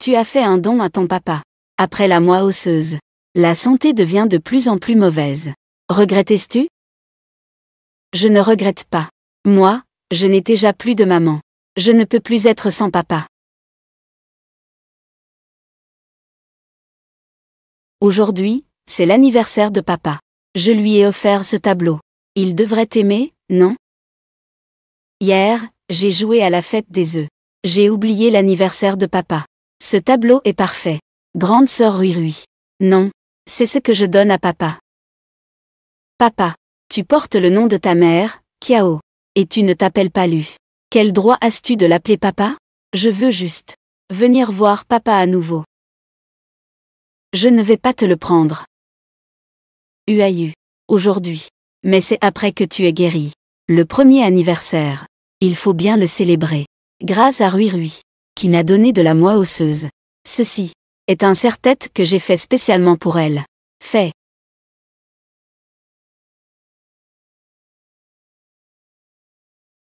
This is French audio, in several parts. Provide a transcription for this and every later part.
Tu as fait un don à ton papa. Après la moelle osseuse, la santé devient de plus en plus mauvaise. Regrettais-tu? Je ne regrette pas. Moi, je n'ai déjà plus de maman. Je ne peux plus être sans papa. Aujourd'hui, c'est l'anniversaire de papa. Je lui ai offert ce tableau. Il devrait t'aimer, non? Hier, j'ai joué à la fête des œufs. J'ai oublié l'anniversaire de papa. Ce tableau est parfait. Grande sœur Rui. Non, c'est ce que je donne à papa. Papa, tu portes le nom de ta mère, Kiao. Et tu ne t'appelles pas Lu. Quel droit as-tu de l'appeler papa? Je veux juste venir voir papa à nouveau. Je ne vais pas te le prendre. Uayu. Aujourd'hui. Mais c'est après que tu es guéri. Le premier anniversaire. Il faut bien le célébrer. Grâce à Rui, qui m'a donné de la moelle osseuse. Ceci est un serre-tête que j'ai fait spécialement pour elle. Fait.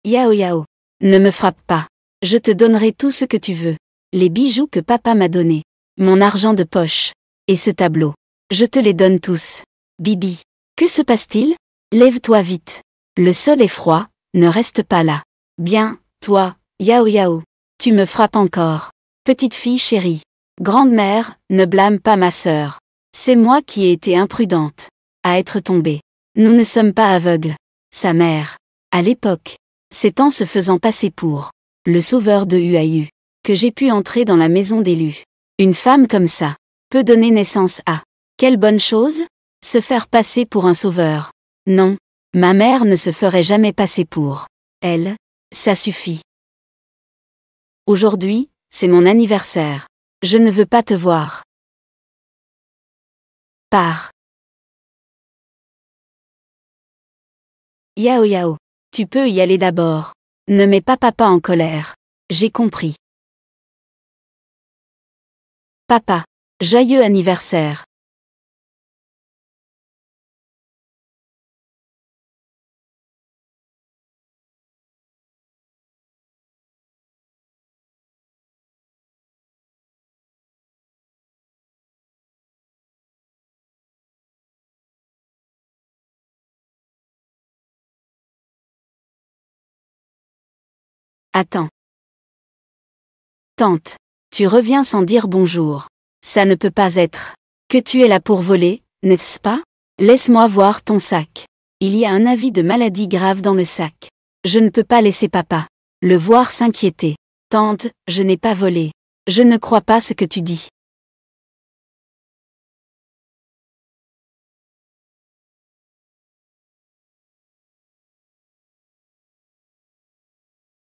Yao Yao. Ne me frappe pas. Je te donnerai tout ce que tu veux. Les bijoux que papa m'a donnés. Mon argent de poche. Et ce tableau. Je te les donne tous. Bibi. Que se passe-t-il? Lève-toi vite. Le sol est froid, ne reste pas là. Bien, toi, Yao Yao. Tu me frappes encore. Petite fille chérie. Grande-mère, ne blâme pas ma sœur. C'est moi qui ai été imprudente. À être tombée. Nous ne sommes pas aveugles. Sa mère. À l'époque. C'est en se faisant passer pour le sauveur de Uayu que j'ai pu entrer dans la maison d'Élu. Une femme comme ça peut donner naissance à quelle bonne chose? Se faire passer pour un sauveur. Non, ma mère ne se ferait jamais passer pour elle. Ça suffit. Aujourd'hui, c'est mon anniversaire. Je ne veux pas te voir. Pars. Yao Yao. Tu peux y aller d'abord. Ne mets pas papa en colère. J'ai compris. Papa. Joyeux anniversaire. Attends. Tante. Tu reviens sans dire bonjour. Ça ne peut pas être. Que tu es là pour voler, n'est-ce pas? Laisse-moi voir ton sac. Il y a un avis de maladie grave dans le sac. Je ne peux pas laisser papa le voir s'inquiéter. Tante, je n'ai pas volé. Je ne crois pas ce que tu dis.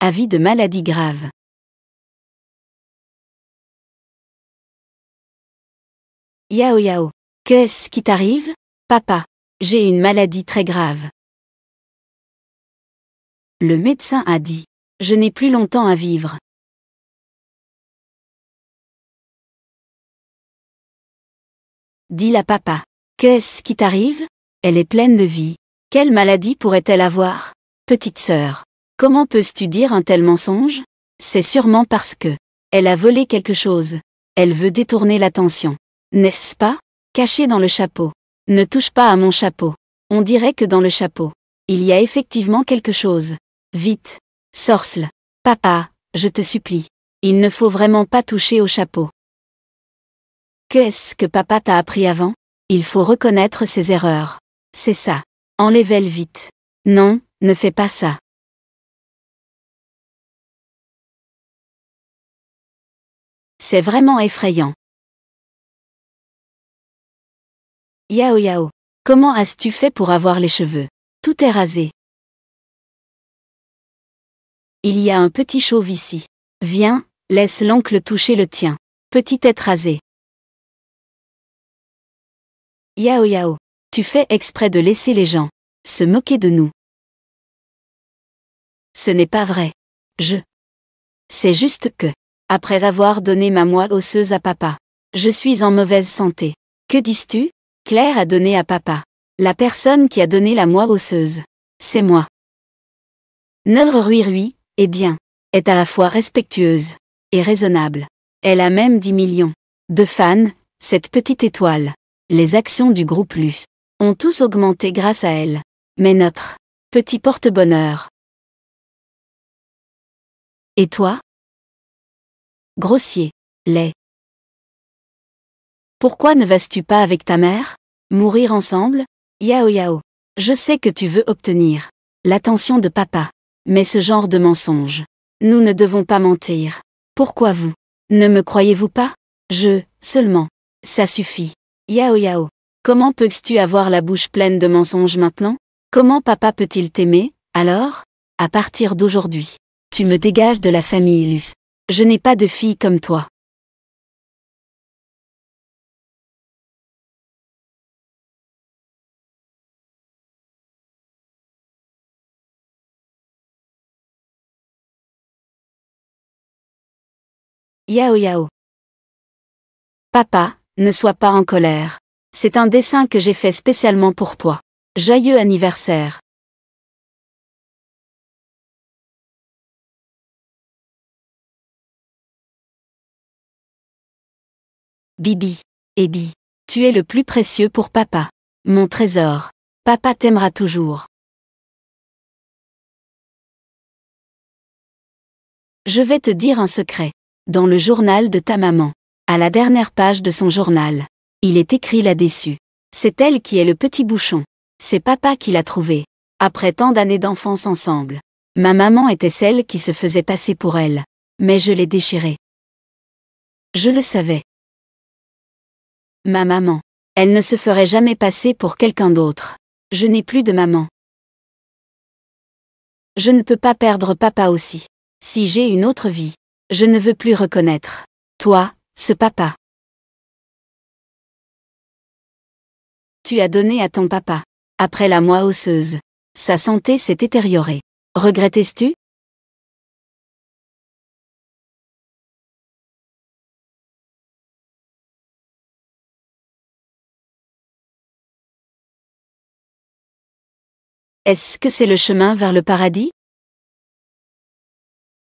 Avis de maladie grave. Yao Yao. Qu'est-ce qui t'arrive? Papa. J'ai une maladie très grave. Le médecin a dit. Je n'ai plus longtemps à vivre. Dis à papa. Qu'est-ce qui t'arrive? Elle est pleine de vie. Quelle maladie pourrait-elle avoir? Petite sœur. Comment peux-tu dire un tel mensonge? C'est sûrement parce que elle a volé quelque chose. Elle veut détourner l'attention. N'est-ce pas? Caché dans le chapeau. Ne touche pas à mon chapeau. On dirait que dans le chapeau, il y a effectivement quelque chose. Vite. Sorcele. Papa, je te supplie. Il ne faut vraiment pas toucher au chapeau. Qu'est-ce que papa t'a appris avant? Il faut reconnaître ses erreurs. C'est ça. Enlève-le vite. Non, ne fais pas ça. C'est vraiment effrayant. Yao Yao. Comment as-tu fait pour avoir les cheveux? Tout est rasé. Il y a un petit chauve ici. Viens, laisse l'oncle toucher le tien. Petit tête rasée. Yao Yao. Tu fais exprès de laisser les gens se moquer de nous. Ce n'est pas vrai. C'est juste que, après avoir donné ma moelle osseuse à papa, je suis en mauvaise santé. Que dis-tu? Claire a donné à papa. La personne qui a donné la moelle osseuse. C'est moi. Notre Rui, eh bien, est à la fois respectueuse et raisonnable. Elle a même 10 millions de fans, cette petite étoile. Les actions du groupe Luce ont tous augmenté grâce à elle. Mais notre petit porte-bonheur. Et toi? Grossier, laid. Pourquoi ne vas-tu pas avec ta mère? Mourir ensemble? Yao yao. Je sais que tu veux obtenir l'attention de papa. Mais ce genre de mensonge. Nous ne devons pas mentir. Pourquoi vous? Ne me croyez-vous pas? Seulement. Ça suffit. Yao yao. Comment peux-tu avoir la bouche pleine de mensonges maintenant? Comment papa peut-il t'aimer, alors? À partir d'aujourd'hui, tu me dégages de la famille Lu. Je n'ai pas de fille comme toi. Yao yao. Papa, ne sois pas en colère. C'est un dessin que j'ai fait spécialement pour toi. Joyeux anniversaire. Bibi. Ebi. Tu es le plus précieux pour papa. Mon trésor. Papa t'aimera toujours. Je vais te dire un secret. Dans le journal de ta maman. À la dernière page de son journal. Il est écrit là-dessus. C'est elle qui est le petit bouchon. C'est papa qui l'a trouvé. Après tant d'années d'enfance ensemble. Ma maman était celle qui se faisait passer pour elle. Mais je l'ai déchirée. Je le savais. Ma maman. Elle ne se ferait jamais passer pour quelqu'un d'autre. Je n'ai plus de maman. Je ne peux pas perdre papa aussi. Si j'ai une autre vie, je ne veux plus reconnaître. Toi, ce papa. Tu as donné à ton papa. Après la moelle osseuse. Sa santé s'est détériorée. Regrettais-tu? Est-ce que c'est le chemin vers le paradis?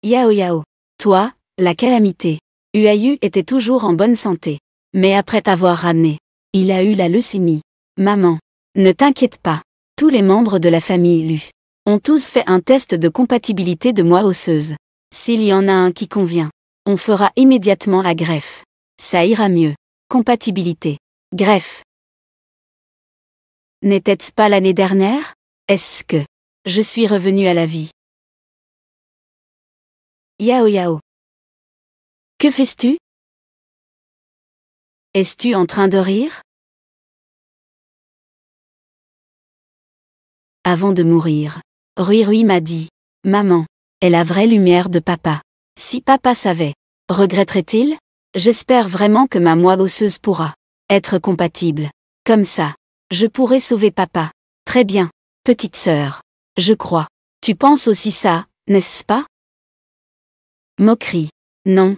Yao yao. Toi, la calamité. Uayu était toujours en bonne santé. Mais après t'avoir ramené, il a eu la leucémie. Maman. Ne t'inquiète pas. Tous les membres de la famille Lu ont tous fait un test de compatibilité de moelle osseuse. S'il y en a un qui convient, on fera immédiatement la greffe. Ça ira mieux. Compatibilité. Greffe. N'était-ce pas l'année dernière? Est-ce que je suis revenu à la vie? Yao yao. Que fais-tu? Es-tu en train de rire? Avant de mourir, Rui Rui m'a dit, maman, est la vraie lumière de papa. Si papa savait, regretterait-il? J'espère vraiment que ma moelle osseuse pourra être compatible. Comme ça, je pourrai sauver papa. Très bien, petite sœur. Je crois. Tu penses aussi ça, n'est-ce pas? Moquerie. Non.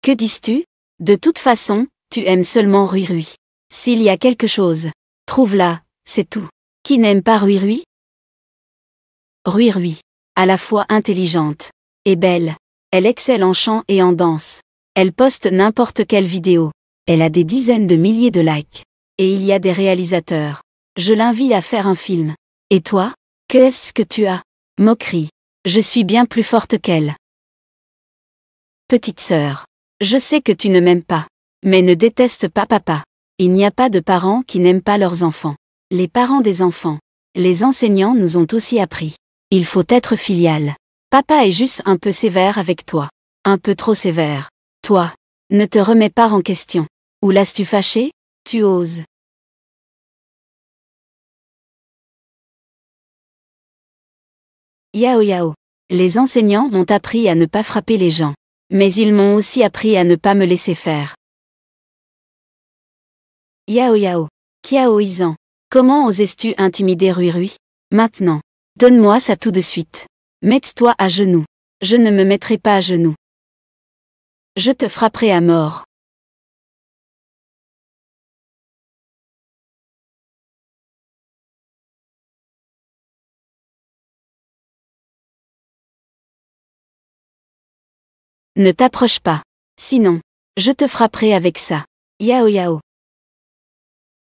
Que dis-tu? De toute façon, tu aimes seulement Rui Rui. S'il y a quelque chose, trouve-la, c'est tout. Qui n'aime pas Rui Rui? Rui Rui. À la fois intelligente et belle. Elle excelle en chant et en danse. Elle poste n'importe quelle vidéo. Elle a des dizaines de milliers de likes. Et il y a des réalisateurs. Je l'invite à faire un film. Et toi? Qu'est-ce que tu as? Moquerie. Je suis bien plus forte qu'elle. Petite sœur. Je sais que tu ne m'aimes pas. Mais ne déteste pas papa. Il n'y a pas de parents qui n'aiment pas leurs enfants. Les parents des enfants. Les enseignants nous ont aussi appris. Il faut être filial. Papa est juste un peu sévère avec toi. Un peu trop sévère. Toi. Ne te remets pas en question. Ou l'as-tu fâché? Tu oses. Yao yao. Les enseignants m'ont appris à ne pas frapper les gens. Mais ils m'ont aussi appris à ne pas me laisser faire. Yao yao. Kiaoisant. Comment osais-tu intimider Rui Rui? Maintenant. Donne-moi ça tout de suite. Mets-toi à genoux. Je ne me mettrai pas à genoux. Je te frapperai à mort. Ne t'approche pas. Sinon, je te frapperai avec ça. Yao yao.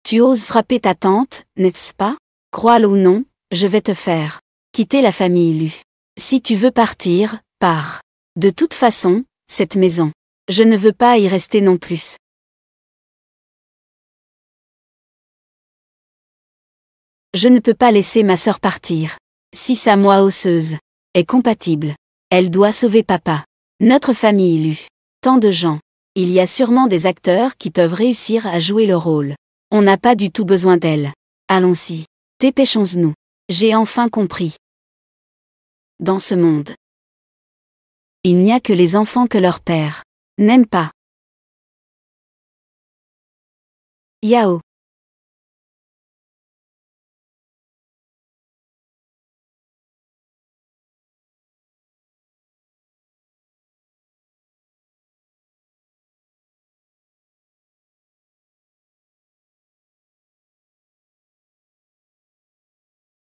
Tu oses frapper ta tante, n'est-ce pas? Crois-le ou non, je vais te faire quitter la famille Lu. Si tu veux partir, pars. De toute façon, cette maison, je ne veux pas y rester non plus. Je ne peux pas laisser ma sœur partir. Si sa moi osseuse est compatible, elle doit sauver papa. Notre famille Lu. Tant de gens. Il y a sûrement des acteurs qui peuvent réussir à jouer le rôle. On n'a pas du tout besoin d'elle. Allons-y. Dépêchons-nous. J'ai enfin compris. Dans ce monde, il n'y a que les enfants que leur père n'aime pas. Yao.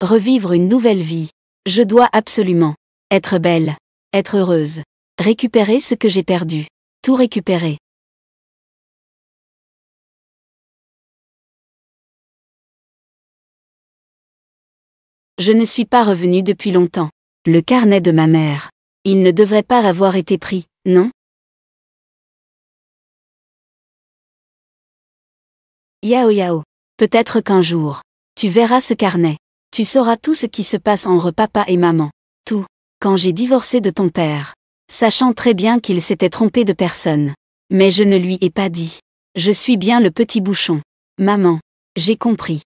Revivre une nouvelle vie. Je dois absolument être belle, être heureuse, récupérer ce que j'ai perdu, tout récupérer. Je ne suis pas revenue depuis longtemps. Le carnet de ma mère. Il ne devrait pas avoir été pris, non? Yao yao. Peut-être qu'un jour, tu verras ce carnet. Tu sauras tout ce qui se passe entre papa et maman. Tout. Quand j'ai divorcé de ton père. Sachant très bien qu'il s'était trompé de personne. Mais je ne lui ai pas dit. Je suis bien le petit bouchon. Maman. J'ai compris.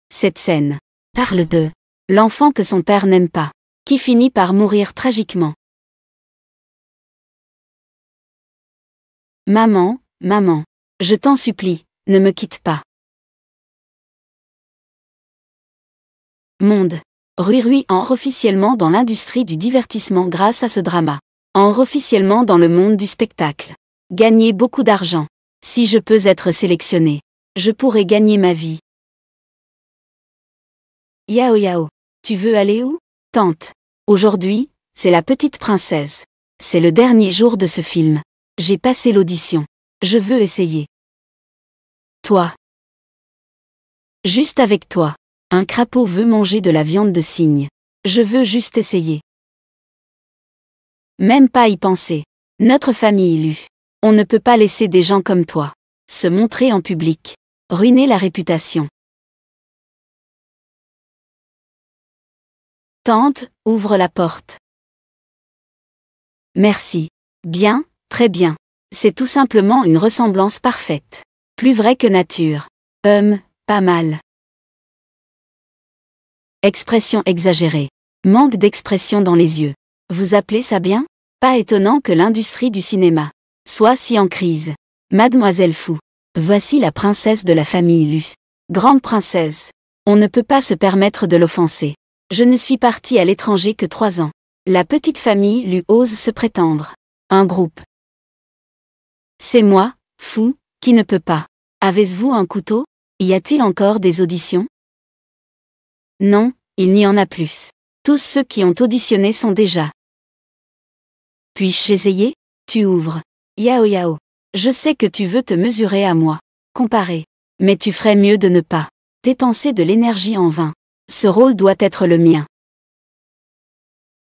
Cette scène parle de l'enfant que son père n'aime pas, qui finit par mourir tragiquement. Maman, maman, je t'en supplie, ne me quitte pas. Monde. Rui entre officiellement dans l'industrie du divertissement grâce à ce drama. Entre officiellement dans le monde du spectacle. Gagner beaucoup d'argent. Si je peux être sélectionné, je pourrais gagner ma vie. Yao yao. Tu veux aller où? Tante. Aujourd'hui, c'est la petite princesse. C'est le dernier jour de ce film. J'ai passé l'audition. Je veux essayer. Toi. Juste avec toi. Un crapaud veut manger de la viande de cygne. Je veux juste essayer. Même pas y penser. Notre famille Lu. On ne peut pas laisser des gens comme toi se montrer en public. Ruiner la réputation. Tante, ouvre la porte. Merci. Bien, très bien. C'est tout simplement une ressemblance parfaite. Plus vrai que nature. Pas mal. Expression exagérée. Manque d'expression dans les yeux. Vous appelez ça bien? Pas étonnant que l'industrie du cinéma soit si en crise. Mademoiselle Fou. Voici la princesse de la famille Lu. Grande princesse. On ne peut pas se permettre de l'offenser. Je ne suis partie à l'étranger que 3 ans. La petite famille Lu ose se prétendre un groupe. C'est moi, Fou, qui ne peut pas. Avez-vous un couteau? Y a-t-il encore des auditions? Non, il n'y en a plus. Tous ceux qui ont auditionné sont déjà. Puis-je essayer? Tu ouvres. Yao yao. Je sais que tu veux te mesurer à moi. Comparer. Mais tu ferais mieux de ne pas dépenser de l'énergie en vain. Ce rôle doit être le mien.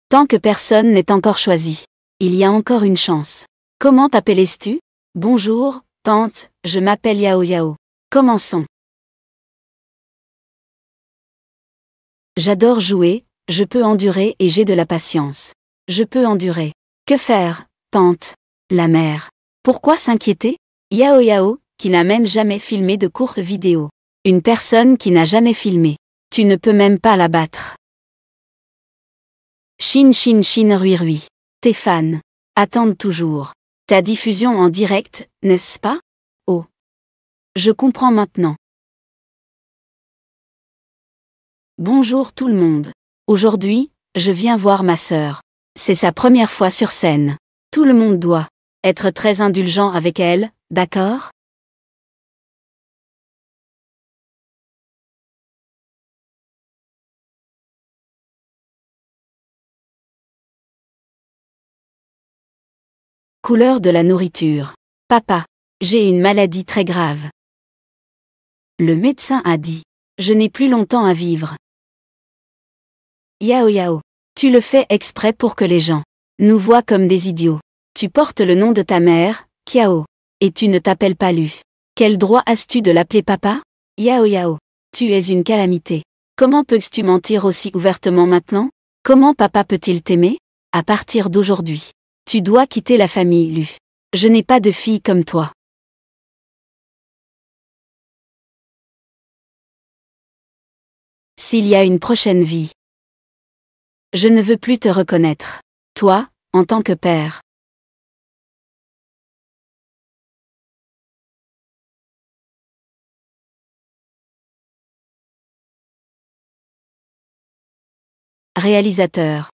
Tant que personne n'est encore choisi, il y a encore une chance. Comment t'appelles-tu? Bonjour, tante, je m'appelle Yao Yao. Commençons. J'adore jouer, je peux endurer et j'ai de la patience. Je peux endurer. Que faire, tante? La mère. Pourquoi s'inquiéter? Yao Yao, qui n'a même jamais filmé de courtes vidéos. Une personne qui n'a jamais filmé. Tu ne peux même pas la battre. Shin Rui Rui. Tes fans attendent toujours ta diffusion en direct, n'est-ce pas? Oh. Je comprends maintenant. Bonjour tout le monde. Aujourd'hui, je viens voir ma sœur. C'est sa première fois sur scène. Tout le monde doit être très indulgent avec elle, d'accord? Couleur de la nourriture. Papa, j'ai une maladie très grave. Le médecin a dit. Je n'ai plus longtemps à vivre. Yao Yao. Tu le fais exprès pour que les gens nous voient comme des idiots. Tu portes le nom de ta mère, Kiao. Et tu ne t'appelles pas Lu. Quel droit as-tu de l'appeler papa? Yao Yao. Tu es une calamité. Comment peux-tu mentir aussi ouvertement maintenant? Comment papa peut-il t'aimer? À partir d'aujourd'hui, tu dois quitter la famille Lu. Je n'ai pas de fille comme toi. S'il y a une prochaine vie, je ne veux plus te reconnaître. Toi, en tant que père. Réalisateur.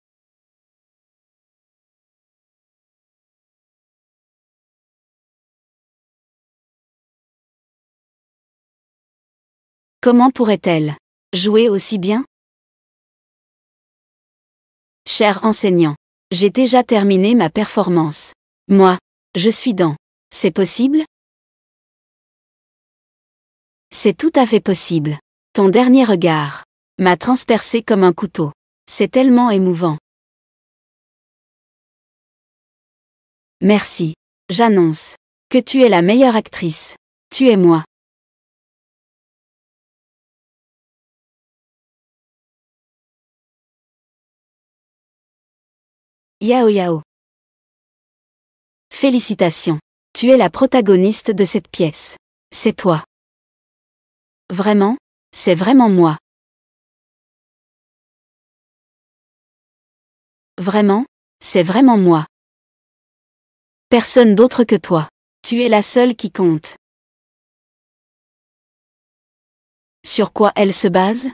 Comment pourrait-elle jouer aussi bien? Cher enseignant, j'ai déjà terminé ma performance. Moi, je suis dans. C'est possible? C'est tout à fait possible. Ton dernier regard m'a transpercé comme un couteau. C'est tellement émouvant. Merci. J'annonce que tu es la meilleure actrice. Tu es moi. Yao Yao. Félicitations. Tu es la protagoniste de cette pièce. C'est toi. Vraiment? C'est vraiment moi. Vraiment? C'est vraiment moi. Personne d'autre que toi. Tu es la seule qui compte. Sur quoi elle se base?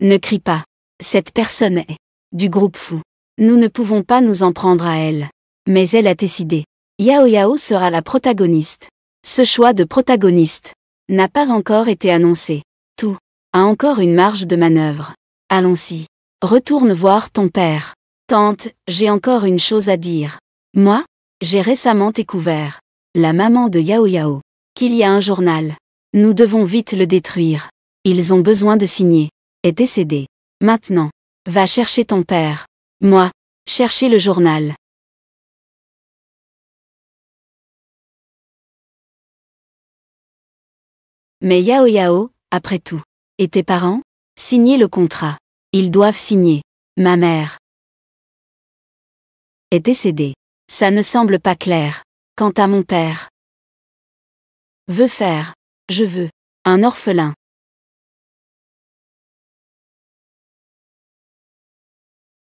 Ne crie pas. Cette personne est du groupe fou. Nous ne pouvons pas nous en prendre à elle. Mais elle a décidé. Yao Yao sera la protagoniste. Ce choix de protagoniste n'a pas encore été annoncé. Tout a encore une marge de manœuvre. Allons-y. Retourne voir ton père. Tante, j'ai encore une chose à dire. Moi, j'ai récemment découvert, la maman de Yao Yao, qu'il y a un journal. Nous devons vite le détruire. Ils ont besoin de signer. Est décédé. Maintenant, va chercher ton père. Moi, chercher le journal. Mais Yao Yao, après tout. Et tes parents? Signer le contrat. Ils doivent signer. Ma mère est décédée. Ça ne semble pas clair. Quant à mon père, je veux, un orphelin.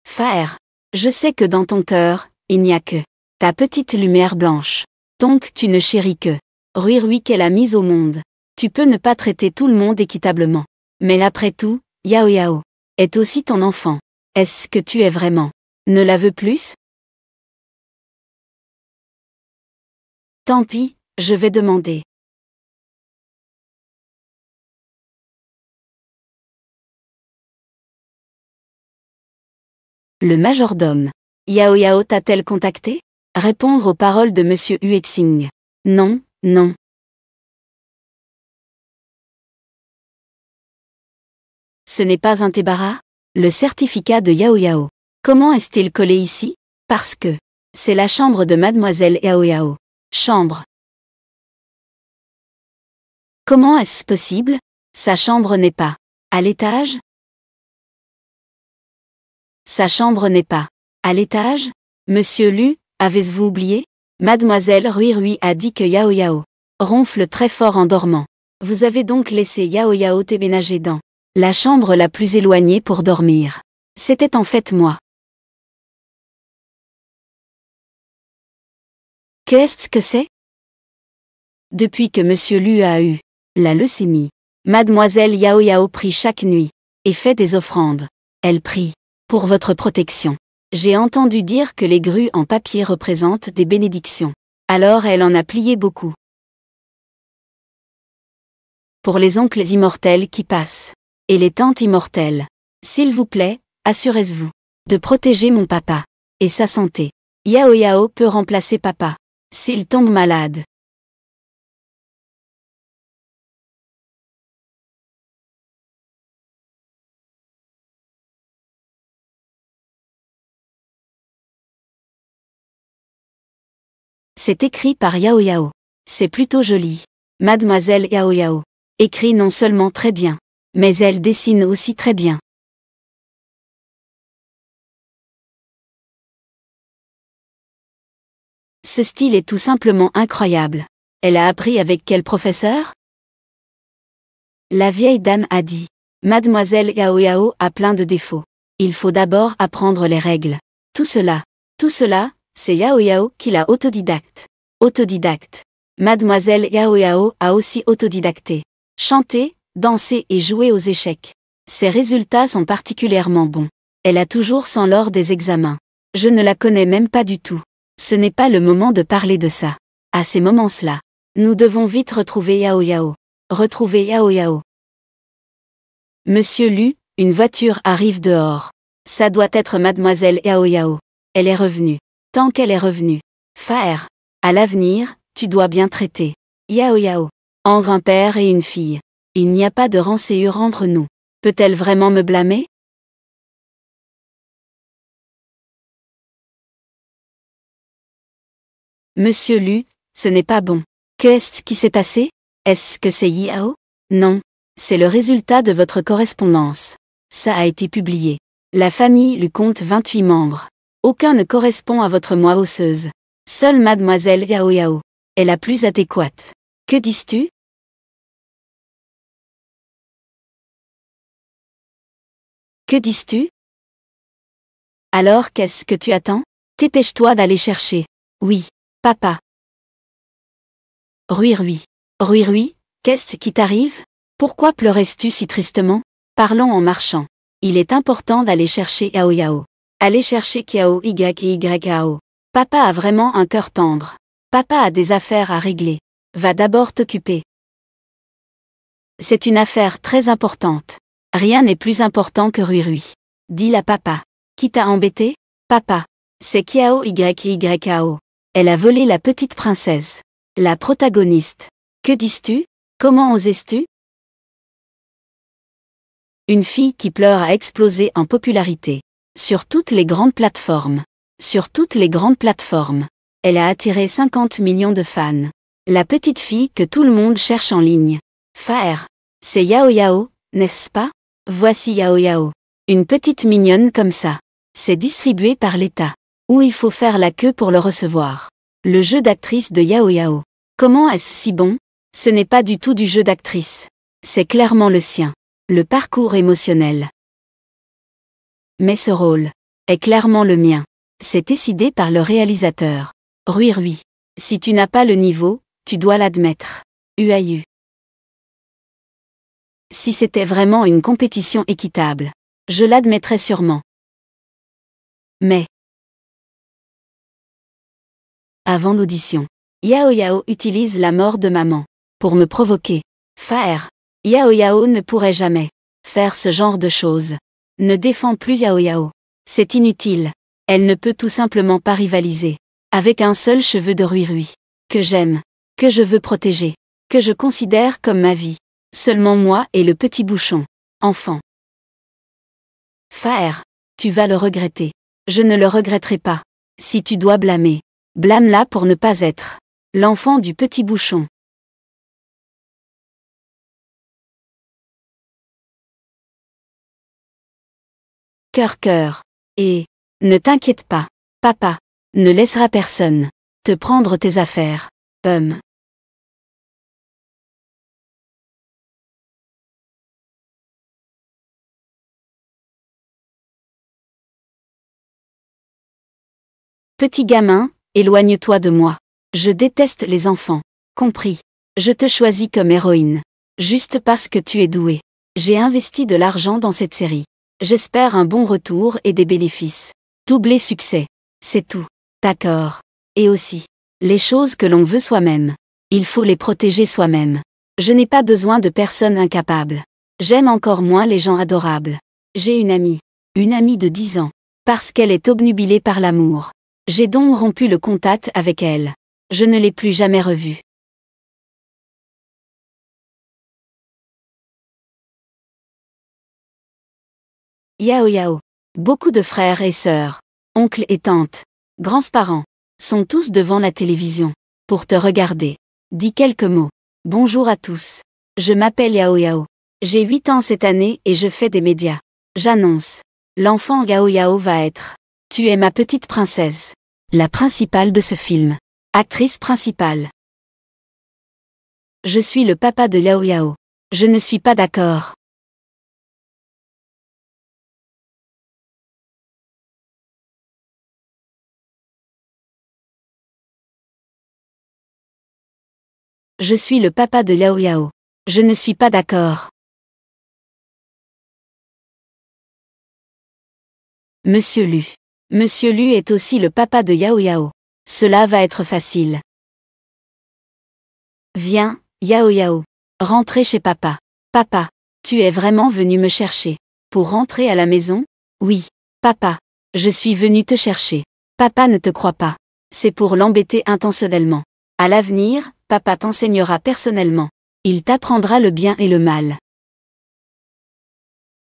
Faire. Je sais que dans ton cœur, il n'y a que ta petite lumière blanche. Donc tu ne chéris que Rui qu'elle a mise au monde. Tu peux ne pas traiter tout le monde équitablement. Mais après tout, Yao Yao est aussi ton enfant. Est-ce que tu es vraiment? Ne la veux plus? Tant pis, je vais demander. Le majordome. Yao Yao t'a-t-elle contacté? Répondre aux paroles de Monsieur Huexing. Non, non. Ce n'est pas un débarras? Le certificat de Yao Yao. Comment est-il collé ici? Parce que c'est la chambre de Mademoiselle Yao Yao. Chambre. Comment est-ce possible? Sa chambre n'est pas à l'étage? Sa chambre n'est pas à l'étage? Monsieur Lu, avez-vous oublié? Mademoiselle Rui a dit que Yao Yao ronfle très fort en dormant. Vous avez donc laissé Yao Yao déménager dans la chambre la plus éloignée pour dormir. C'était en fait moi. Qu'est-ce que c'est? Depuis que Monsieur Lu a eu la leucémie, Mademoiselle Yao Yao prie chaque nuit et fait des offrandes. Elle prie pour votre protection. J'ai entendu dire que les grues en papier représentent des bénédictions. Alors elle en a plié beaucoup. Pour les oncles immortels qui passent. Et les tantes immortelles. S'il vous plaît, assurez-vous de protéger mon papa et sa santé. Yao Yao peut remplacer papa. S'il tombe malade. C'est écrit par Yao Yao. C'est plutôt joli. Mademoiselle Yao Yao écrit non seulement très bien, mais elle dessine aussi très bien. Ce style est tout simplement incroyable. Elle a appris avec quel professeur? La vieille dame a dit. Mademoiselle Yao Yao a plein de défauts. Il faut d'abord apprendre les règles. Tout cela, c'est Yao Yao qui l'a autodidacte. Autodidacte. Mademoiselle Yao Yao a aussi autodidacté. Chanter, danser et jouer aux échecs. Ses résultats sont particulièrement bons. Elle a toujours 100 lors des examens. Je ne la connais même pas du tout. Ce n'est pas le moment de parler de ça. À ces moments-là, nous devons vite retrouver Yao Yao. Retrouver Yao Yao. Monsieur Lu, une voiture arrive dehors. Ça doit être mademoiselle Yao Yao. Elle est revenue. Tant qu'elle est revenue. Faire. À l'avenir, tu dois bien traiter Yao Yao. Entre un père et une fille. Il n'y a pas de rancœur entre nous. Peut-elle vraiment me blâmer? Monsieur Lu, ce n'est pas bon. Qu'est-ce qui s'est passé? Est-ce que c'est Yao? Non. C'est le résultat de votre correspondance. Ça a été publié. La famille Lu compte 28 membres. Aucun ne correspond à votre moi osseuse. Seule mademoiselle Yao Yao est la plus adéquate. Que dis-tu? Que dis-tu? Alors qu'est-ce que tu attends? Dépêche-toi d'aller chercher. Oui, papa. Rui Rui. Rui Rui, qu'est-ce qui t'arrive? Pourquoi pleurais-tu si tristement? Parlons en marchant. Il est important d'aller chercher Yao Yao. Aller chercher Kiao Yao. Papa a vraiment un cœur tendre. Papa a des affaires à régler. Va d'abord t'occuper. C'est une affaire très importante. Rien n'est plus important que Rui Rui. Dis la papa. Qui t'a embêté? Papa. C'est Kiao Yao. Elle a volé la petite princesse. La protagoniste. Que dis-tu? Comment osais-tu? Une fille qui pleure a explosé en popularité. Sur toutes les grandes plateformes. Sur toutes les grandes plateformes. Elle a attiré 50 millions de fans. La petite fille que tout le monde cherche en ligne. Faire. C'est Yao Yao, n'est-ce pas? Voici Yao Yao. Une petite mignonne comme ça. C'est distribué par l'État. Où il faut faire la queue pour le recevoir. Le jeu d'actrice de Yao Yao. Comment est-ce si bon? Ce n'est pas du tout du jeu d'actrice. C'est clairement le sien. Le parcours émotionnel. Mais ce rôle est clairement le mien. C'est décidé par le réalisateur. Rui Rui. Si tu n'as pas le niveau, tu dois l'admettre. UAU. Si c'était vraiment une compétition équitable, je l'admettrais sûrement. Mais avant l'audition, Yao Yao utilise la mort de maman pour me provoquer. Faire. Yao Yao ne pourrait jamais faire ce genre de choses. Ne défends plus Yao Yao. C'est inutile. Elle ne peut tout simplement pas rivaliser avec un seul cheveu de Rui Rui. Que j'aime, que je veux protéger, que je considère comme ma vie. Seulement moi et le petit bouchon. Enfant. Faire. Tu vas le regretter. Je ne le regretterai pas. Si tu dois blâmer, blâme-la pour ne pas être l'enfant du petit bouchon. Cœur. Et ne t'inquiète pas, papa ne laissera personne te prendre tes affaires. Petit gamin, éloigne-toi de moi. Je déteste les enfants. Compris. Je te choisis comme héroïne. Juste parce que tu es douée. J'ai investi de l'argent dans cette série. J'espère un bon retour et des bénéfices. Doublé succès. C'est tout. D'accord. Et aussi, les choses que l'on veut soi-même. Il faut les protéger soi-même. Je n'ai pas besoin de personnes incapables. J'aime encore moins les gens adorables. J'ai une amie de 10 ans. Parce qu'elle est obnubilée par l'amour. J'ai donc rompu le contact avec elle. Je ne l'ai plus jamais revue. Yao Yao. Beaucoup de frères et sœurs, oncles et tantes, grands-parents, sont tous devant la télévision, pour te regarder. Dis quelques mots. Bonjour à tous. Je m'appelle Yao Yao. J'ai 8 ans cette année et je fais des médias. J'annonce. L'enfant Yao Yao va être. Tu es ma petite princesse. La principale de ce film. Actrice principale. Je suis le papa de Yao Yao. Je ne suis pas d'accord. Je suis le papa de Yao Yao. Je ne suis pas d'accord. Monsieur Lu. Monsieur Lu est aussi le papa de Yao Yao. Cela va être facile. Viens, Yao Yao. Rentrez chez papa. Papa, tu es vraiment venu me chercher. Pour rentrer à la maison? Oui. Papa, je suis venu te chercher. Papa ne te croit pas. C'est pour l'embêter intentionnellement. À l'avenir, papa t'enseignera personnellement. Il t'apprendra le bien et le mal.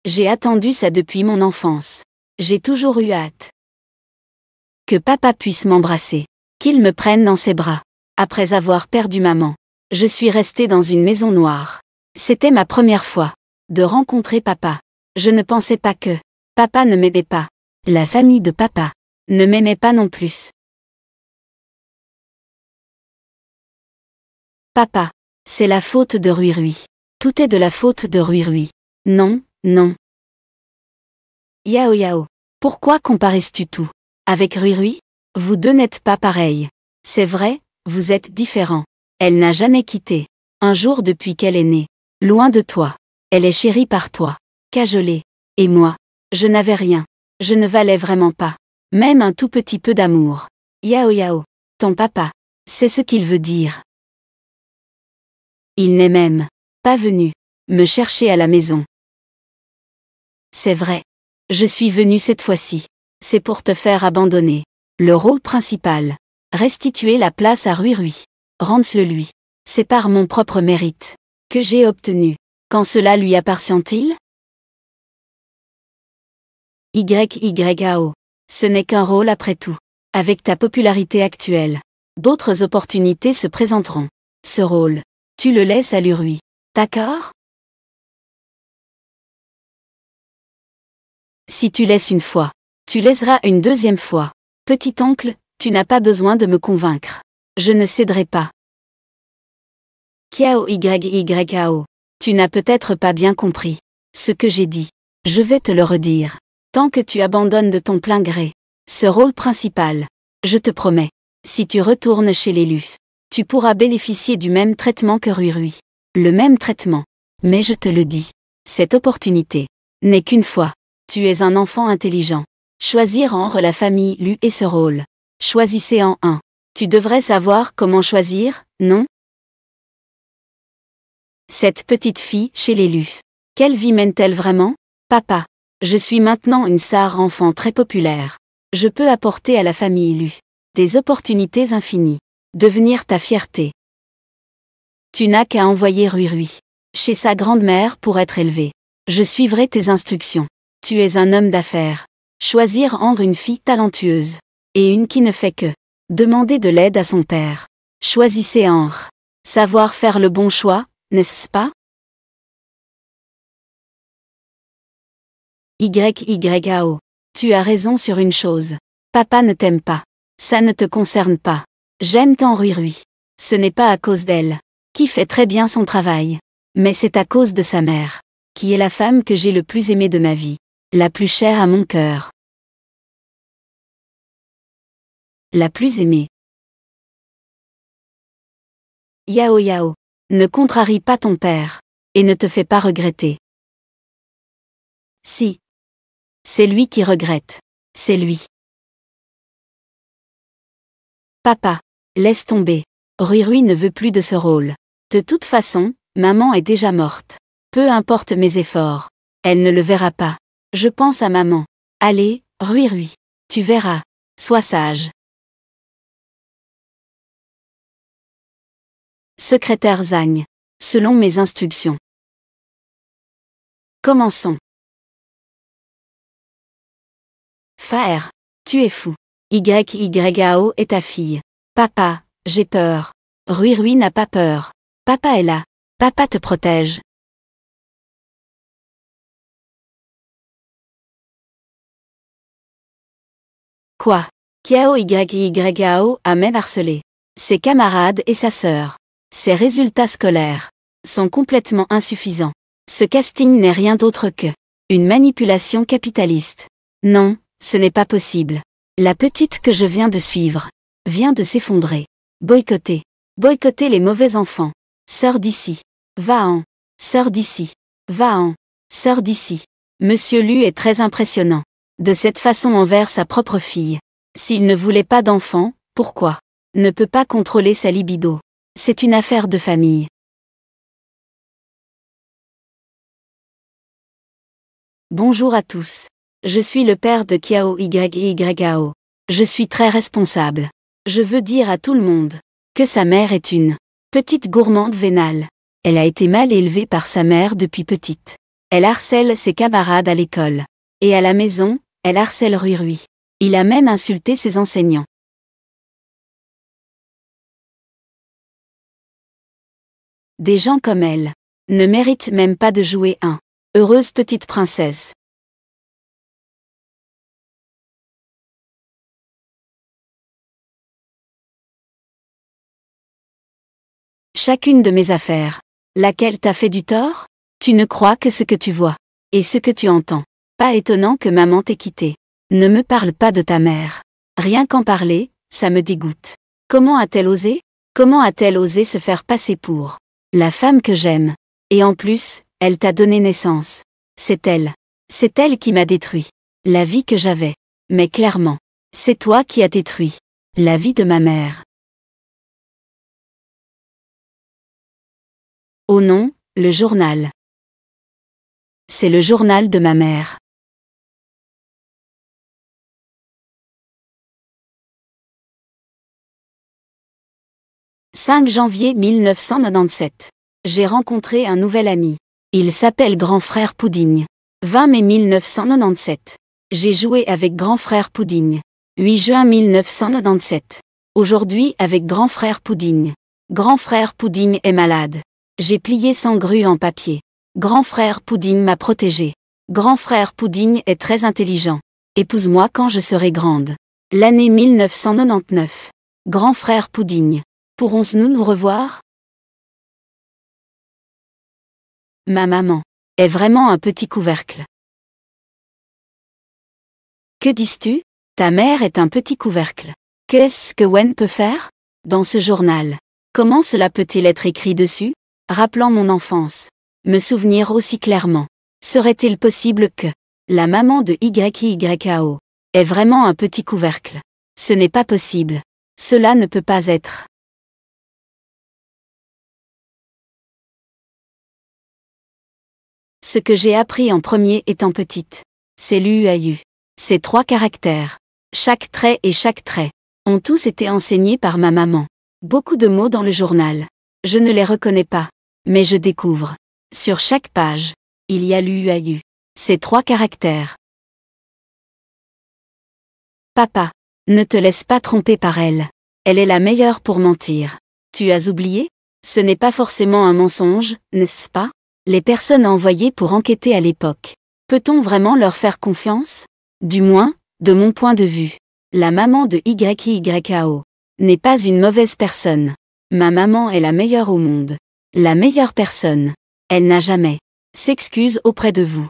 J'ai attendu ça depuis mon enfance. J'ai toujours eu hâte. Que papa puisse m'embrasser. Qu'il me prenne dans ses bras. Après avoir perdu maman, je suis restée dans une maison noire. C'était ma première fois de rencontrer papa. Je ne pensais pas que papa ne m'aimait pas. La famille de papa ne m'aimait pas non plus. Papa, c'est la faute de Rui Rui. Tout est de la faute de Rui Rui. Non, non. Yao Yao. Pourquoi compares-tu tout avec Rui Rui? Vous deux n'êtes pas pareils. C'est vrai, vous êtes différents. Elle n'a jamais quitté. Un jour depuis qu'elle est née. Loin de toi. Elle est chérie par toi. Cajolée. Et moi, je n'avais rien. Je ne valais vraiment pas. Même un tout petit peu d'amour. Yao Yao. Ton papa. C'est ce qu'il veut dire. Il n'est même pas venu me chercher à la maison. C'est vrai. Je suis venue cette fois-ci. C'est pour te faire abandonner le rôle principal. Restituer la place à Rui Rui. Rends-le lui. C'est par mon propre mérite que j'ai obtenu. Quand cela lui appartient-il? YYAO. Ce n'est qu'un rôle après tout. Avec ta popularité actuelle, d'autres opportunités se présenteront. Ce rôle, tu le laisses à Rui Rui. D'accord? Si tu laisses une fois, tu laisseras une deuxième fois. Petit oncle, tu n'as pas besoin de me convaincre. Je ne céderai pas. Kiao YYAO. Tu n'as peut-être pas bien compris ce que j'ai dit. Je vais te le redire. Tant que tu abandonnes de ton plein gré ce rôle principal, je te promets, si tu retournes chez l'élu, tu pourras bénéficier du même traitement que Rui Rui. Le même traitement. Mais je te le dis, cette opportunité n'est qu'une fois. Tu es un enfant intelligent. Choisir entre la famille Lu et ce rôle. Choisissez en un. Tu devrais savoir comment choisir, non? Cette petite fille chez les Lu. Quelle vie mène-t-elle vraiment? Papa, je suis maintenant une star enfant très populaire. Je peux apporter à la famille Lu des opportunités infinies. Devenir ta fierté. Tu n'as qu'à envoyer Rui Rui chez sa grand-mère pour être élevé. Je suivrai tes instructions. Tu es un homme d'affaires. Choisir entre une fille talentueuse et une qui ne fait que demander de l'aide à son père. Choisissez entre savoir faire le bon choix, n'est-ce pas? YYAO. Tu as raison sur une chose. Papa ne t'aime pas. Ça ne te concerne pas. J'aime tant Rui Rui. Ce n'est pas à cause d'elle, qui fait très bien son travail. Mais c'est à cause de sa mère, qui est la femme que j'ai le plus aimée de ma vie. La plus chère à mon cœur. La plus aimée. Yao Yao. Ne contrarie pas ton père. Et ne te fais pas regretter. Si. C'est lui qui regrette. C'est lui. Papa. Laisse tomber. Rui Rui ne veut plus de ce rôle. De toute façon, maman est déjà morte. Peu importe mes efforts. Elle ne le verra pas. Je pense à maman. Allez, Rui Rui. Tu verras. Sois sage. Secrétaire Zhang. Selon mes instructions. Commençons. Faer. Tu es fou. YYAO est ta fille. Papa, j'ai peur. Rui Rui n'a pas peur. Papa est là. Papa te protège. Quoi? Kiao YYAO a même harcelé ses camarades et sa sœur. Ses résultats scolaires sont complètement insuffisants. Ce casting n'est rien d'autre que une manipulation capitaliste. Non, ce n'est pas possible. La petite que je viens de suivre vient de s'effondrer. Boycotter. Boycotter les mauvais enfants. Sors d'ici. Va-en. Sors d'ici. Va-en. Sors d'ici. Monsieur Lu est très impressionnant. De cette façon envers sa propre fille. S'il ne voulait pas d'enfant, pourquoi? Ne peut pas contrôler sa libido. C'est une affaire de famille. Bonjour à tous. Je suis le père de Kiao YYAO. Je suis très responsable. Je veux dire à tout le monde que sa mère est une petite gourmande vénale. Elle a été mal élevée par sa mère depuis petite. Elle harcèle ses camarades à l'école. Et à la maison, elle harcèle Rui Rui. Il a même insulté ses enseignants. Des gens comme elle ne méritent même pas de jouer un heureuse petite princesse. Chacune de mes affaires. Laquelle t'a fait du tort? Tu ne crois que ce que tu vois. Et ce que tu entends. Pas étonnant que maman t'ait quitté. Ne me parle pas de ta mère. Rien qu'en parler, ça me dégoûte. Comment a-t-elle osé? Comment a-t-elle osé se faire passer pour la femme que j'aime? Et en plus, elle t'a donné naissance. C'est elle. C'est elle qui m'a détruit la vie que j'avais. Mais clairement, c'est toi qui as détruit la vie de ma mère. Oh non, le journal. C'est le journal de ma mère. « 5 janvier 1997. J'ai rencontré un nouvel ami. Il s'appelle Grand Frère Pudding. 20 mai 1997. J'ai joué avec Grand Frère Pudding. 8 juin 1997. Aujourd'hui avec Grand Frère Pudding. Grand Frère Pudding est malade. J'ai plié 100 grues en papier. Grand Frère Pudding m'a protégé. Grand Frère Pudding est très intelligent. Épouse-moi quand je serai grande. L'année 1999. Grand Frère Pudding. Pourrons-nous nous revoir? Ma maman est vraiment un petit couvercle. Que dis-tu? Ta mère est un petit couvercle. Qu'est-ce que Wen peut faire? Dans ce journal. Comment cela peut-il être écrit dessus? Rappelant mon enfance. Me souvenir aussi clairement. Serait-il possible que la maman de YYAO est vraiment un petit couvercle? Ce n'est pas possible. Cela ne peut pas être. Ce que j'ai appris en premier étant petite, c'est l'UAU. Ces 3 caractères. Chaque trait et chaque trait ont tous été enseignés par ma maman. Beaucoup de mots dans le journal. Je ne les reconnais pas, mais je découvre. Sur chaque page, il y a l'UAU. Ces 3 caractères. Papa, ne te laisse pas tromper par elle. Elle est la meilleure pour mentir. Tu as oublié? Ce n'est pas forcément un mensonge, n'est-ce pas? Les personnes envoyées pour enquêter à l'époque. Peut-on vraiment leur faire confiance? Du moins, de mon point de vue. La maman de YYAO n'est pas une mauvaise personne. Ma maman est la meilleure au monde. La meilleure personne. Elle n'a jamais s'excuse auprès de vous.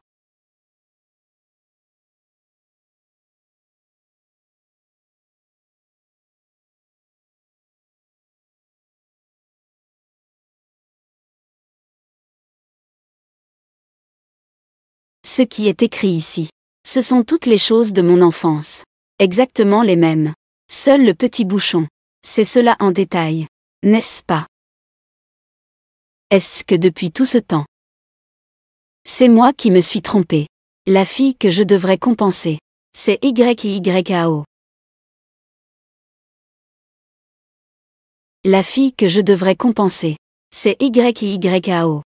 Ce qui est écrit ici, ce sont toutes les choses de mon enfance. Exactement les mêmes. Seul le petit bouchon. C'est cela en détail. N'est-ce pas? Est-ce que depuis tout ce temps, c'est moi qui me suis trompée? La fille que je devrais compenser, c'est YYAO. La fille que je devrais compenser. C'est YYAO.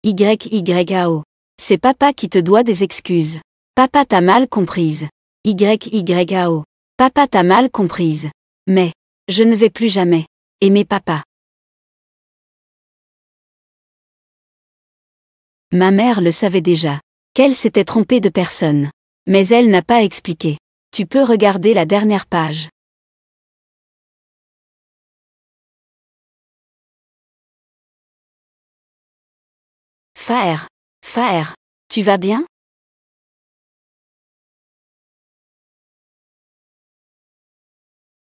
YYAO. C'est papa qui te doit des excuses. Papa t'a mal comprise. YYAO. Papa t'a mal comprise. Mais, je ne vais plus jamais aimer papa. Ma mère le savait déjà, qu'elle s'était trompée de personne. Mais elle n'a pas expliqué. Tu peux regarder la dernière page. Faer, tu vas bien?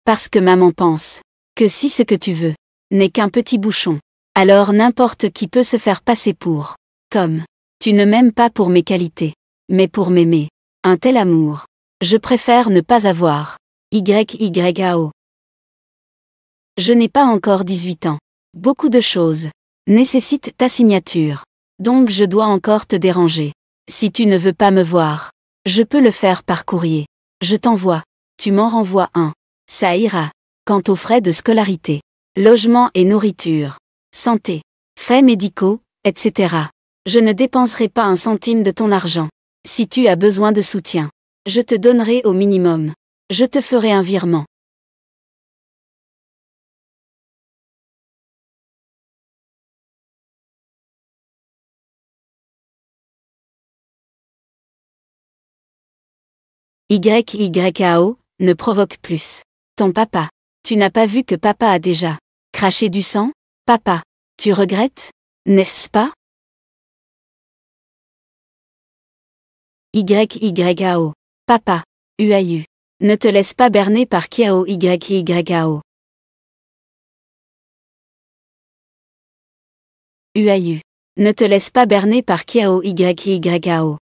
Parce que maman pense que si ce que tu veux n'est qu'un petit bouchon, alors n'importe qui peut se faire passer pour. Comme tu ne m'aimes pas pour mes qualités, mais pour m'aimer. Un tel amour, je préfère ne pas avoir. YYAO. Je n'ai pas encore 18 ans. Beaucoup de choses nécessitent ta signature. Donc je dois encore te déranger. Si tu ne veux pas me voir, je peux le faire par courrier. Je t'envoie. Tu m'en renvoies un. Ça ira. Quant aux frais de scolarité, logement et nourriture, santé, frais médicaux, etc. Je ne dépenserai pas un centime de ton argent. Si tu as besoin de soutien, je te donnerai au minimum. Je te ferai un virement. YYAO, ne provoque plus. Ton papa. Tu n'as pas vu que papa a déjà craché du sang? Papa, tu regrettes? N'est-ce pas? YYAO. Papa, UAU. Ne te laisse pas berner par Kiao YYAO. UAU. Ne te laisse pas berner par Kiao YYAO.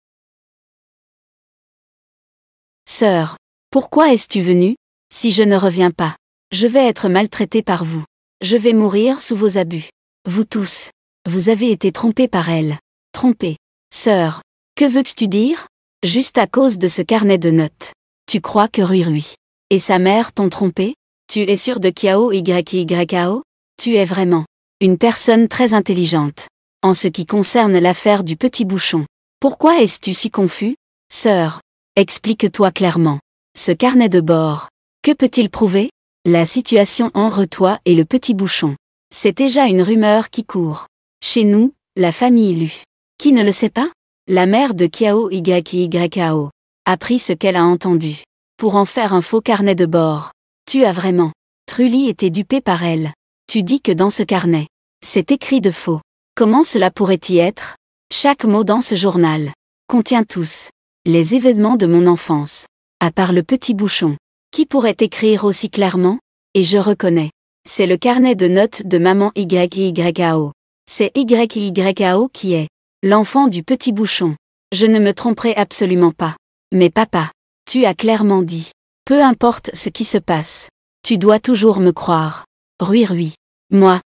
Sœur, pourquoi es-tu venue? Si je ne reviens pas, je vais être maltraité par vous. Je vais mourir sous vos abus. Vous tous, vous avez été trompés par elle. Trompés. Sœur, que veux-tu dire? Juste à cause de ce carnet de notes. Tu crois que Rui et sa mère t'ont trompé? Tu es sûr de Kiao YYAO? Tu es vraiment une personne très intelligente. En ce qui concerne l'affaire du petit bouchon, pourquoi es-tu si confus? Sœur, explique-toi clairement. Ce carnet de bord, que peut-il prouver? La situation entre toi et le petit bouchon. C'est déjà une rumeur qui court. Chez nous, la famille Lu. Qui ne le sait pas? La mère de Kiao YYAO a pris ce qu'elle a entendu pour en faire un faux carnet de bord. Tu as vraiment, Trulli, été dupé par elle. Tu dis que dans ce carnet, c'est écrit de faux. Comment cela pourrait-y être? Chaque mot dans ce journal contient tous les événements de mon enfance, à part le petit bouchon. Qui pourrait écrire aussi clairement? Et je reconnais. C'est le carnet de notes de maman YYAO. C'est YYAO qui est l'enfant du petit bouchon. Je ne me tromperai absolument pas. Mais papa, tu as clairement dit. Peu importe ce qui se passe, tu dois toujours me croire. Rui. Moi.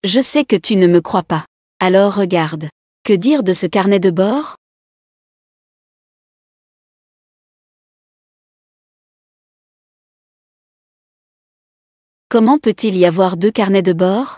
Je sais que tu ne me crois pas. Alors regarde. Que dire de ce carnet de bord? Comment peut-il y avoir deux carnets de bord?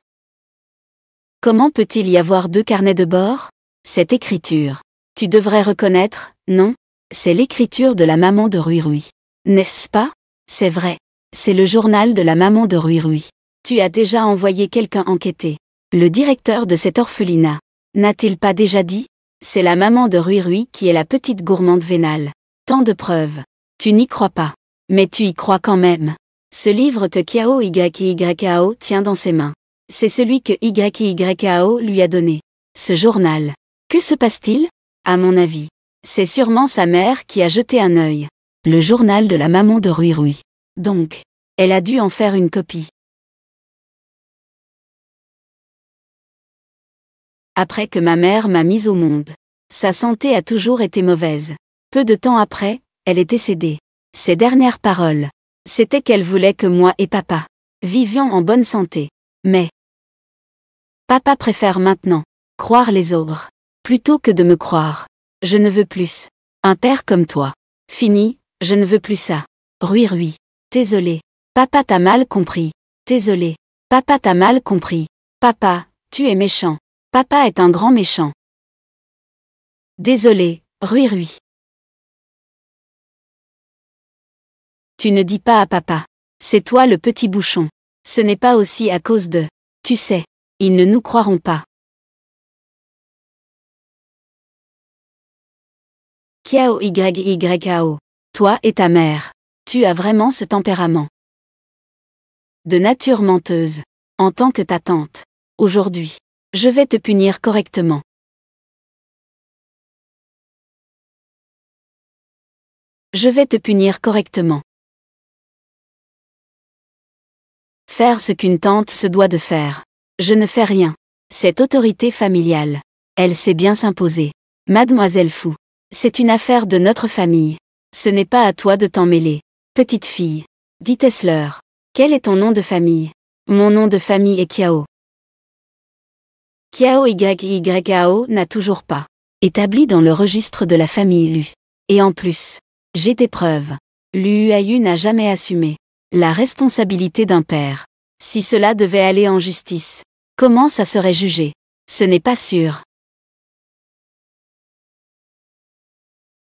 Comment peut-il y avoir deux carnets de bord? Cette écriture. Tu devrais reconnaître, non? C'est l'écriture de la maman de Rui. N'est-ce pas? C'est vrai. C'est le journal de la maman de Rui. Tu as déjà envoyé quelqu'un enquêter. Le directeur de cet orphelinat. N'a-t-il pas déjà dit? C'est la maman de Rui qui est la petite gourmande vénale. Tant de preuves. Tu n'y crois pas. Mais tu y crois quand même. Ce livre que Kiao YYAO tient dans ses mains. C'est celui que YYAO lui a donné. Ce journal. Que se passe-t-il? À mon avis, c'est sûrement sa mère qui a jeté un œil. Le journal de la maman de Rui. Donc, elle a dû en faire une copie. Après que ma mère m'a mise au monde, sa santé a toujours été mauvaise. Peu de temps après, elle est décédée. Ses dernières paroles, c'était qu'elle voulait que moi et papa vivions en bonne santé. Mais papa préfère maintenant croire les autres plutôt que de me croire. Je ne veux plus un père comme toi. Fini, je ne veux plus ça. Rui. Désolé. Papa t'a mal compris. Désolé. Papa t'a mal compris. Papa, tu es méchant. Papa est un grand méchant. Désolé, rui. Tu ne dis pas à papa. C'est toi le petit bouchon. Ce n'est pas aussi à cause de... Tu sais, ils ne nous croiront pas. Kiao YYAO. Toi et ta mère. Tu as vraiment ce tempérament. De nature menteuse. En tant que ta tante. Aujourd'hui. Je vais te punir correctement. Je vais te punir correctement. Faire ce qu'une tante se doit de faire. Je ne fais rien. Cette autorité familiale. Elle sait bien s'imposer. Mademoiselle Fou. C'est une affaire de notre famille. Ce n'est pas à toi de t'en mêler. Petite fille. Dites-leur. Quel est ton nom de famille? Mon nom de famille est Kiao. Kiao YYAO n'a toujours pas établi dans le registre de la famille Lu. Et en plus, j'ai des preuves. L'UAU n'a jamais assumé la responsabilité d'un père. Si cela devait aller en justice, comment ça serait jugé? Ce n'est pas sûr.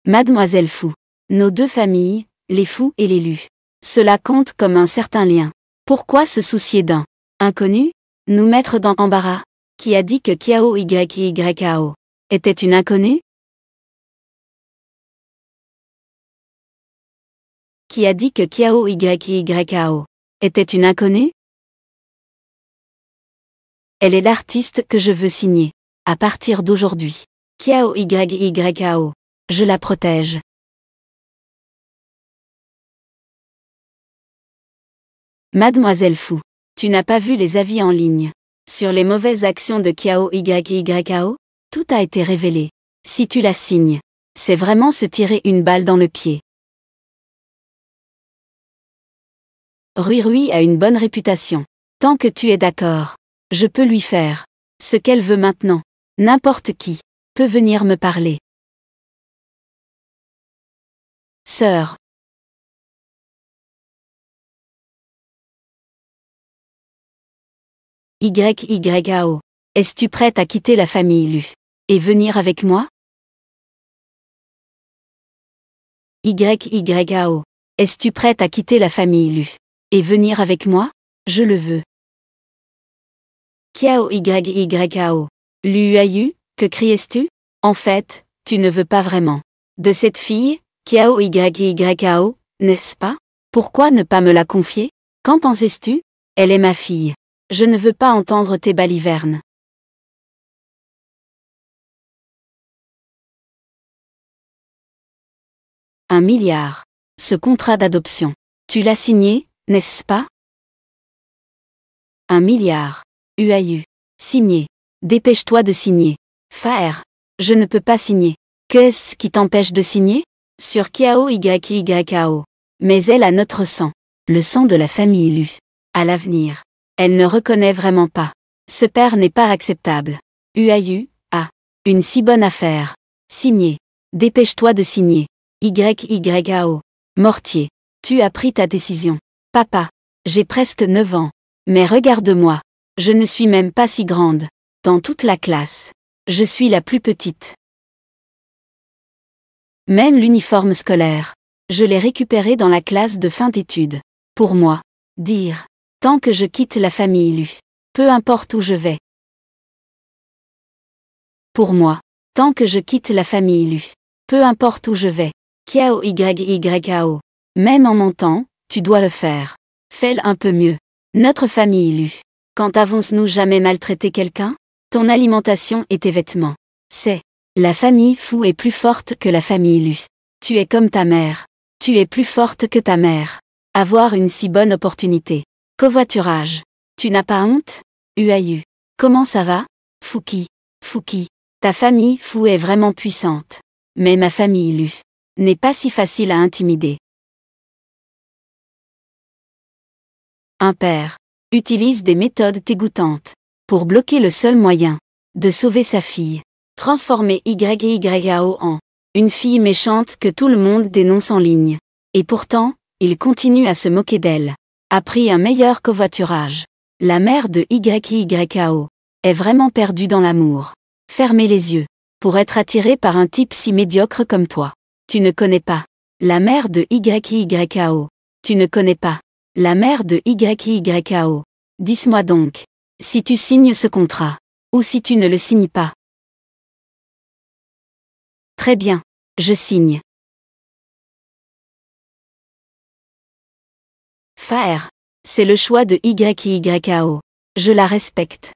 Mademoiselle Fou. Nos deux familles, les Fous et les Lu. Cela compte comme un certain lien. Pourquoi se soucier d'un inconnu? Nous mettre dans embarras? Qui a dit que Kiao YYAO était une inconnue? Qui a dit que Kiao YYAO était une inconnue? Elle est l'artiste que je veux signer. À partir d'aujourd'hui. Kiao YYAO. Je la protège. Mademoiselle Fou. Tu n'as pas vu les avis en ligne. Sur les mauvaises actions de Kiao YYAO? Tout a été révélé. Si tu la signes, c'est vraiment se tirer une balle dans le pied. Rui a une bonne réputation. Tant que tu es d'accord, je peux lui faire ce qu'elle veut maintenant. N'importe qui peut venir me parler. Sœur. YYAO. Es-tu prête à quitter la famille Lu et venir avec moi? YYAO. Es-tu prête à quitter la famille Lu et venir avec moi? Je le veux. Kiao YYAO. L'UAU, que criais-tu? En fait, tu ne veux pas vraiment de cette fille, Kiao YYAO, n'est-ce pas? Pourquoi ne pas me la confier? Qu'en pensais-tu? Elle est ma fille. Je ne veux pas entendre tes balivernes. $1 milliard. Ce contrat d'adoption. Tu l'as signé, n'est-ce pas? $1 milliard. UAU. Signé. Dépêche-toi de signer. Faire. Je ne peux pas signer. Qu'est-ce qui t'empêche de signer? Sur Kiao YYAO. Mais elle a notre sang. Le sang de la famille Lu. À l'avenir. Elle ne reconnaît vraiment pas. Ce père n'est pas acceptable. UAU. Ah. Une si bonne affaire. Signé. Dépêche-toi de signer. YYAO. Mortier. Tu as pris ta décision. Papa. J'ai presque 9 ans. Mais regarde-moi. Je ne suis même pas si grande. Dans toute la classe. Je suis la plus petite. Même l'uniforme scolaire. Je l'ai récupéré dans la classe de fin d'études. Pour moi. Dire. Tant que je quitte la famille Lu. Peu importe où je vais. Pour moi. Tant que je quitte la famille Lu. Peu importe où je vais. Kiao YYAO. Même en mentant, tu dois le faire. Fais-le un peu mieux. Notre famille Lu. Quand avons-nous jamais maltraité quelqu'un? Ton alimentation et tes vêtements. C'est. La famille Fou est plus forte que la famille Lu. Tu es comme ta mère. Tu es plus forte que ta mère. Avoir une si bonne opportunité. Covoiturage. Tu n'as pas honte? UAU. Comment ça va? Fouki. Ta famille Fou est vraiment puissante. Mais ma famille Lu n'est pas si facile à intimider. Un père utilise des méthodes dégoûtantes pour bloquer le seul moyen de sauver sa fille. Transformer YYAO en une fille méchante que tout le monde dénonce en ligne. Et pourtant, Il continue à se moquer d'elle. A pris un meilleur covoiturage. La mère de YYAO est vraiment perdue dans l'amour. Fermez les yeux. Pour être attirée par un type si médiocre comme toi. Tu ne connais pas. La mère de YYAO. Tu ne connais pas. La mère de YYAO. Dis-moi donc. Si tu signes ce contrat. Ou si tu ne le signes pas. Très bien. Je signe. Faire. C'est le choix de YYAO. Je la respecte.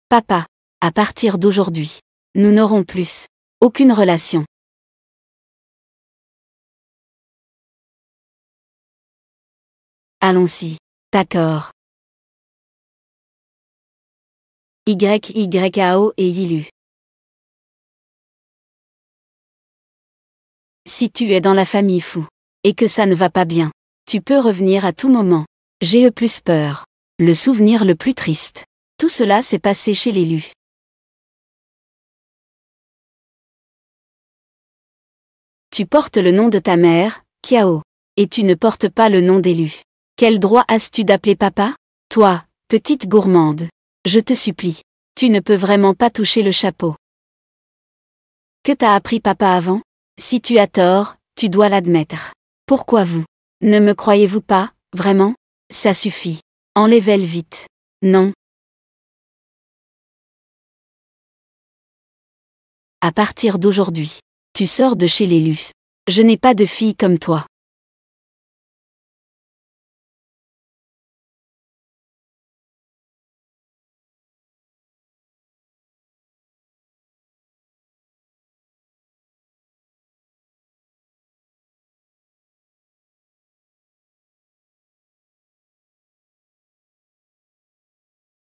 Papa. À partir d'aujourd'hui. Nous n'aurons plus. Aucune relation. Allons-y. D'accord. YYAO et Yilu. Si tu es dans la famille fou, et que ça ne va pas bien, tu peux revenir à tout moment. J'ai eu plus peur. Le souvenir le plus triste. Tout cela s'est passé chez l'élu. Tu portes le nom de ta mère, Kiao. Et tu ne portes pas le nom d'élu. Quel droit as-tu d'appeler papa? Toi, petite gourmande. Je te supplie. Tu ne peux vraiment pas toucher le chapeau. Que t'a appris papa avant? Si tu as tort, tu dois l'admettre. Pourquoi vous? Ne me croyez-vous pas, vraiment? Ça suffit. Enlève-elle vite. Non. À partir d'aujourd'hui, tu sors de chez l'élu. Je n'ai pas de fille comme toi.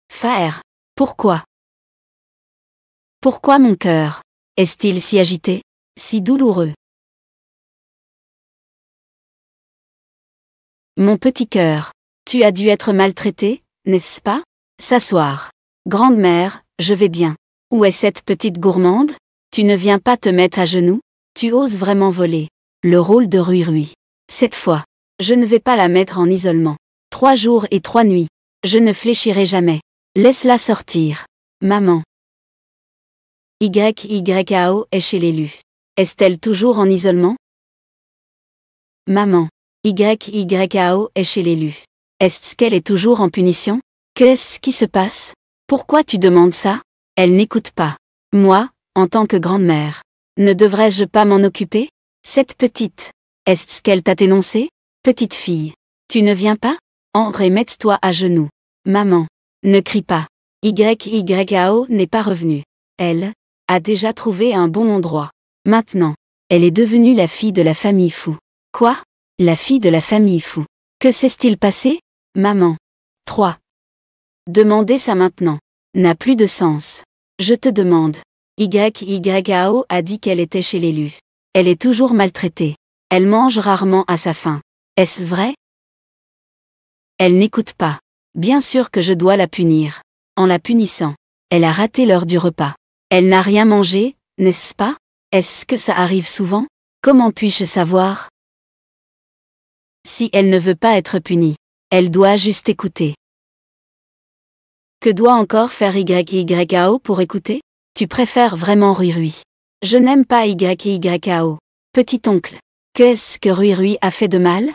Faire. Pourquoi? Pourquoi mon cœur? Est-il si agité? Si douloureux? Mon petit cœur. Tu as dû être maltraité, n'est-ce pas? S'asseoir. Grande-mère, je vais bien. Où est cette petite gourmande? Tu ne viens pas te mettre à genoux? Tu oses vraiment voler le rôle de Rui. Cette fois, je ne vais pas la mettre en isolement. 3 jours et 3 nuits. Je ne fléchirai jamais. Laisse-la sortir. Maman. YYAO est chez l'élu. Est-elle toujours en isolement? Maman. YYAO est chez l'élu. Est-ce qu'elle est toujours en punition? Qu'est-ce qui se passe? Pourquoi tu demandes ça? Elle n'écoute pas. Moi, en tant que grand-mère, ne devrais-je pas m'en occuper? Cette petite. Est-ce qu'elle t'a dénoncé? Petite fille. Tu ne viens pas? Entre et mets-toi à genoux. Maman. Ne crie pas. YYAO n'est pas revenue. Elle a déjà trouvé un bon endroit. Maintenant, elle est devenue la fille de la famille fou. Quoi? La fille de la famille fou. Que s'est-il passé? Maman. 3. Demander ça maintenant n'a plus de sens. Je te demande. YYAO a dit qu'elle était chez l'élu. Elle est toujours maltraitée. Elle mange rarement à sa faim. Est-ce vrai? Elle n'écoute pas. Bien sûr que je dois la punir. En la punissant, elle a raté l'heure du repas. Elle n'a rien mangé, n'est-ce pas? Est-ce que ça arrive souvent? Comment puis-je savoir? Si elle ne veut pas être punie, elle doit juste écouter. Que doit encore faire YYAO pour écouter? Tu préfères vraiment Rui. Je n'aime pas YYAO. Petit oncle. Qu'est-ce que Rui a fait de mal?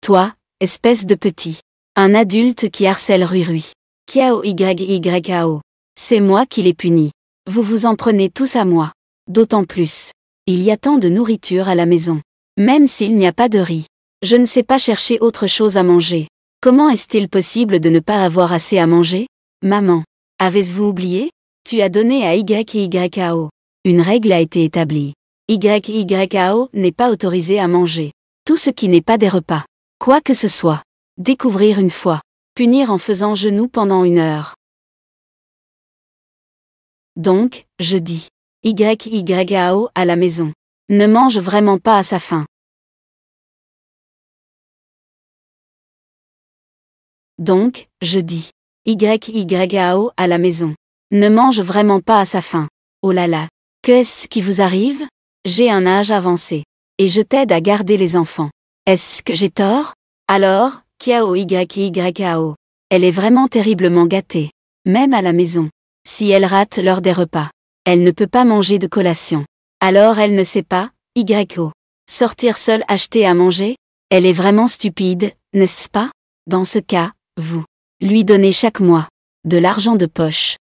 Toi, espèce de petit. Un adulte qui harcèle Rui. Kiao YYAO. C'est moi qui l'ai puni. Vous vous en prenez tous à moi. D'autant plus. Il y a tant de nourriture à la maison. Même s'il n'y a pas de riz. Je ne sais pas chercher autre chose à manger. Comment est-il possible de ne pas avoir assez à manger? Maman. Avez-vous oublié? Tu as donné à YYAO. Une règle a été établie. YYAO n'est pas autorisé à manger. Tout ce qui n'est pas des repas. Quoi que ce soit. Découvrir une fois. Punir en faisant genou pendant 1 heure. Donc, je dis. YYAO à la maison. Ne mange vraiment pas à sa faim. Donc, je dis. YYAO à la maison. Ne mange vraiment pas à sa faim. Oh là là. Qu'est-ce qui vous arrive? J'ai un âge avancé. Et je t'aide à garder les enfants. Est-ce que j'ai tort? Alors, Kiao Yyao. Elle est vraiment terriblement gâtée. Même à la maison. Si elle rate l'heure des repas, elle ne peut pas manger de collation. Alors elle ne sait pas, Yo. Sortir seule acheter à manger? Elle est vraiment stupide, n'est-ce pas? Dans ce cas, vous lui donnez chaque mois de l'argent de poche.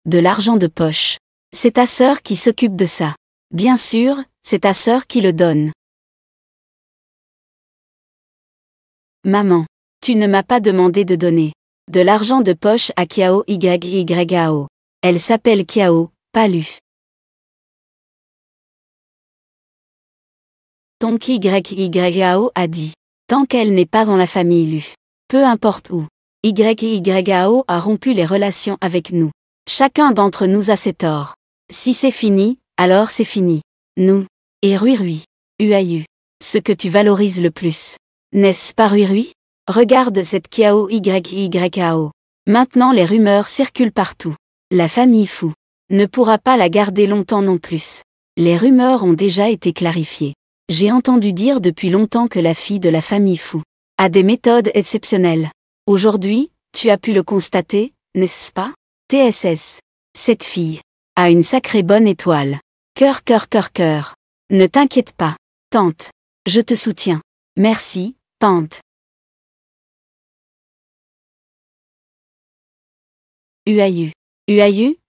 De l'argent de poche. C'est ta sœur qui s'occupe de ça. Bien sûr, c'est ta sœur qui le donne. Maman, tu ne m'as pas demandé de donner de l'argent de poche à Kiao Yyao. Elle s'appelle Kiao, pas Lu. Tonk Yyao a dit. Tant qu'elle n'est pas dans la famille Lu. Peu importe où. Yyao a rompu les relations avec nous. Chacun d'entre nous a ses torts. Si c'est fini, alors c'est fini. Nous. Et Rui. Uayu. Ce que tu valorises le plus. N'est-ce pas Rui? Regarde cette Kiao Yyao. Maintenant les rumeurs circulent partout. La famille Fu ne pourra pas la garder longtemps non plus. Les rumeurs ont déjà été clarifiées. J'ai entendu dire depuis longtemps que la fille de la famille Fu a des méthodes exceptionnelles. Aujourd'hui, tu as pu le constater, n'est-ce pas? TSS. Cette fille a une sacrée bonne étoile. Cœur. Ne t'inquiète pas, tante. Je te soutiens. Merci, tante. Uayu,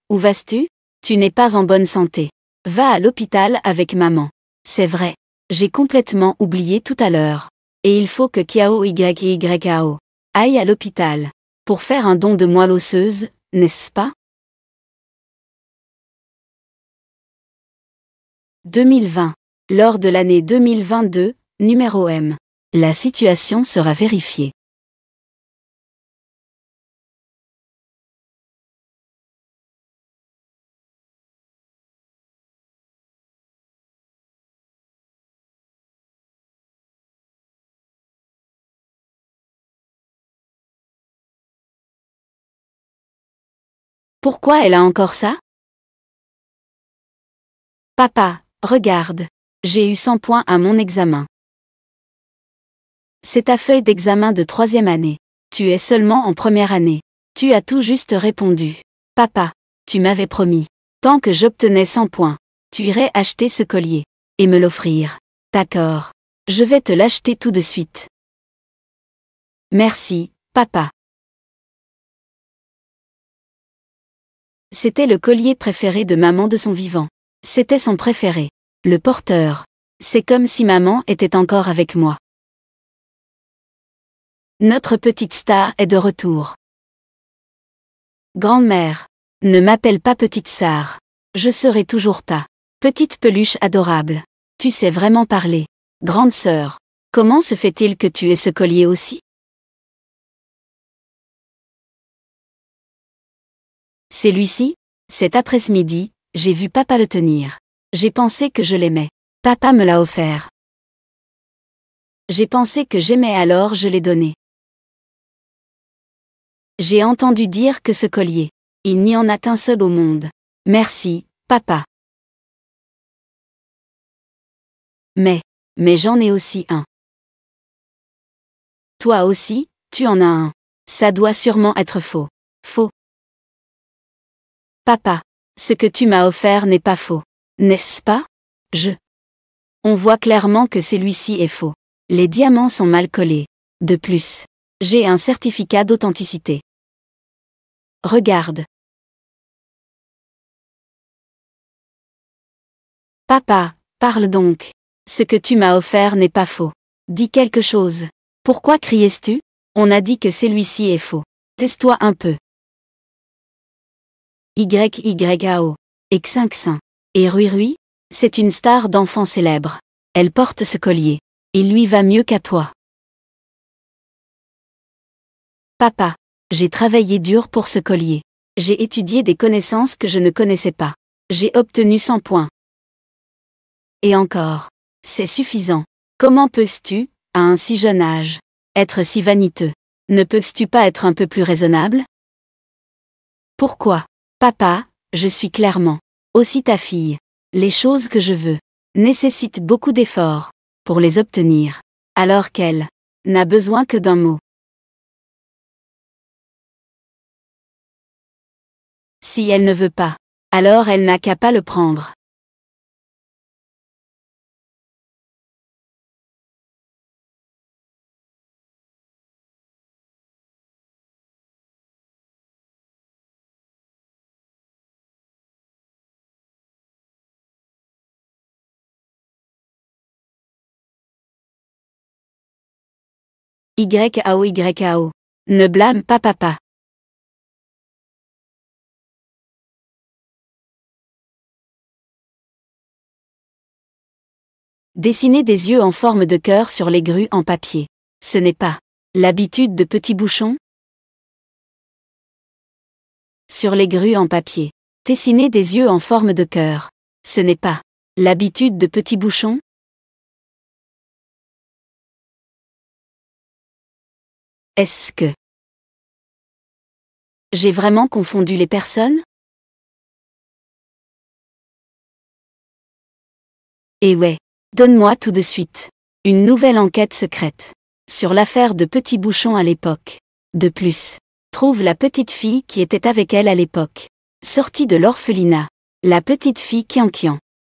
où vas-tu? Tu n'es pas en bonne santé. Va à l'hôpital avec maman. C'est vrai. J'ai complètement oublié tout à l'heure. Et il faut que Kiao Yyao aille à l'hôpital pour faire un don de moelle osseuse, n'est-ce pas? 2020. Lors de l'année 2022, numéro M. La situation sera vérifiée. Pourquoi elle a encore ça? Papa, regarde. J'ai eu 100 points à mon examen. C'est ta feuille d'examen de 3e année. Tu es seulement en première année. Tu as tout juste répondu. Papa, tu m'avais promis. Tant que j'obtenais 100 points, tu irais acheter ce collier. Et me l'offrir. D'accord. Je vais te l'acheter tout de suite. Merci, papa. C'était le collier préféré de maman de son vivant. C'était son préféré. Le porteur. C'est comme si maman était encore avec moi. Notre petite star est de retour. Grand-mère. Ne m'appelle pas petite Sarah. Je serai toujours ta petite peluche adorable. Tu sais vraiment parler. Grande sœur. Comment se fait-il que tu aies ce collier aussi? Celui-ci? Cet après-midi, j'ai vu papa le tenir. J'ai pensé que je l'aimais. Papa me l'a offert. J'ai pensé que j'aimais alors je l'ai donné. J'ai entendu dire que ce collier, il n'y en a qu'un seul au monde. Merci, papa. Mais j'en ai aussi un. Toi aussi, tu en as un. Ça doit sûrement être faux. Faux. Papa, ce que tu m'as offert n'est pas faux. N'est-ce pas? On voit clairement que celui-ci est faux. Les diamants sont mal collés. De plus, j'ai un certificat d'authenticité. Regarde. Papa, parle donc. Ce que tu m'as offert n'est pas faux. Dis quelque chose. Pourquoi criais-tu? On a dit que celui-ci est faux. Tais-toi un peu. Yyao. X5. Et Rui, c'est une star d'enfant célèbre. Elle porte ce collier. Il lui va mieux qu'à toi. Papa, j'ai travaillé dur pour ce collier. J'ai étudié des connaissances que je ne connaissais pas. J'ai obtenu 100 points. Et encore. C'est suffisant. Comment peux-tu, à un si jeune âge, être si vaniteux? Ne peux-tu pas être un peu plus raisonnable? Pourquoi? Papa, je suis clairement Aussi ta fille. Les choses que je veux nécessitent beaucoup d'efforts pour les obtenir, alors qu'elle n'a besoin que d'un mot. Si elle ne veut pas, alors elle n'a qu'à pas le prendre. YAO. Ne blâme pas papa. Dessiner des yeux en forme de cœur sur les grues en papier. Ce n'est pas l'habitude de Petit Bouchon? Sur les grues en papier. Dessiner des yeux en forme de cœur. Ce n'est pas l'habitude de Petit Bouchon? Est-ce que j'ai vraiment confondu les personnes? Eh ouais, donne-moi tout de suite une nouvelle enquête secrète sur l'affaire de Petit Bouchon à l'époque. De plus, trouve la petite fille qui était avec elle à l'époque. Sortie de l'orphelinat. La petite fille Kian.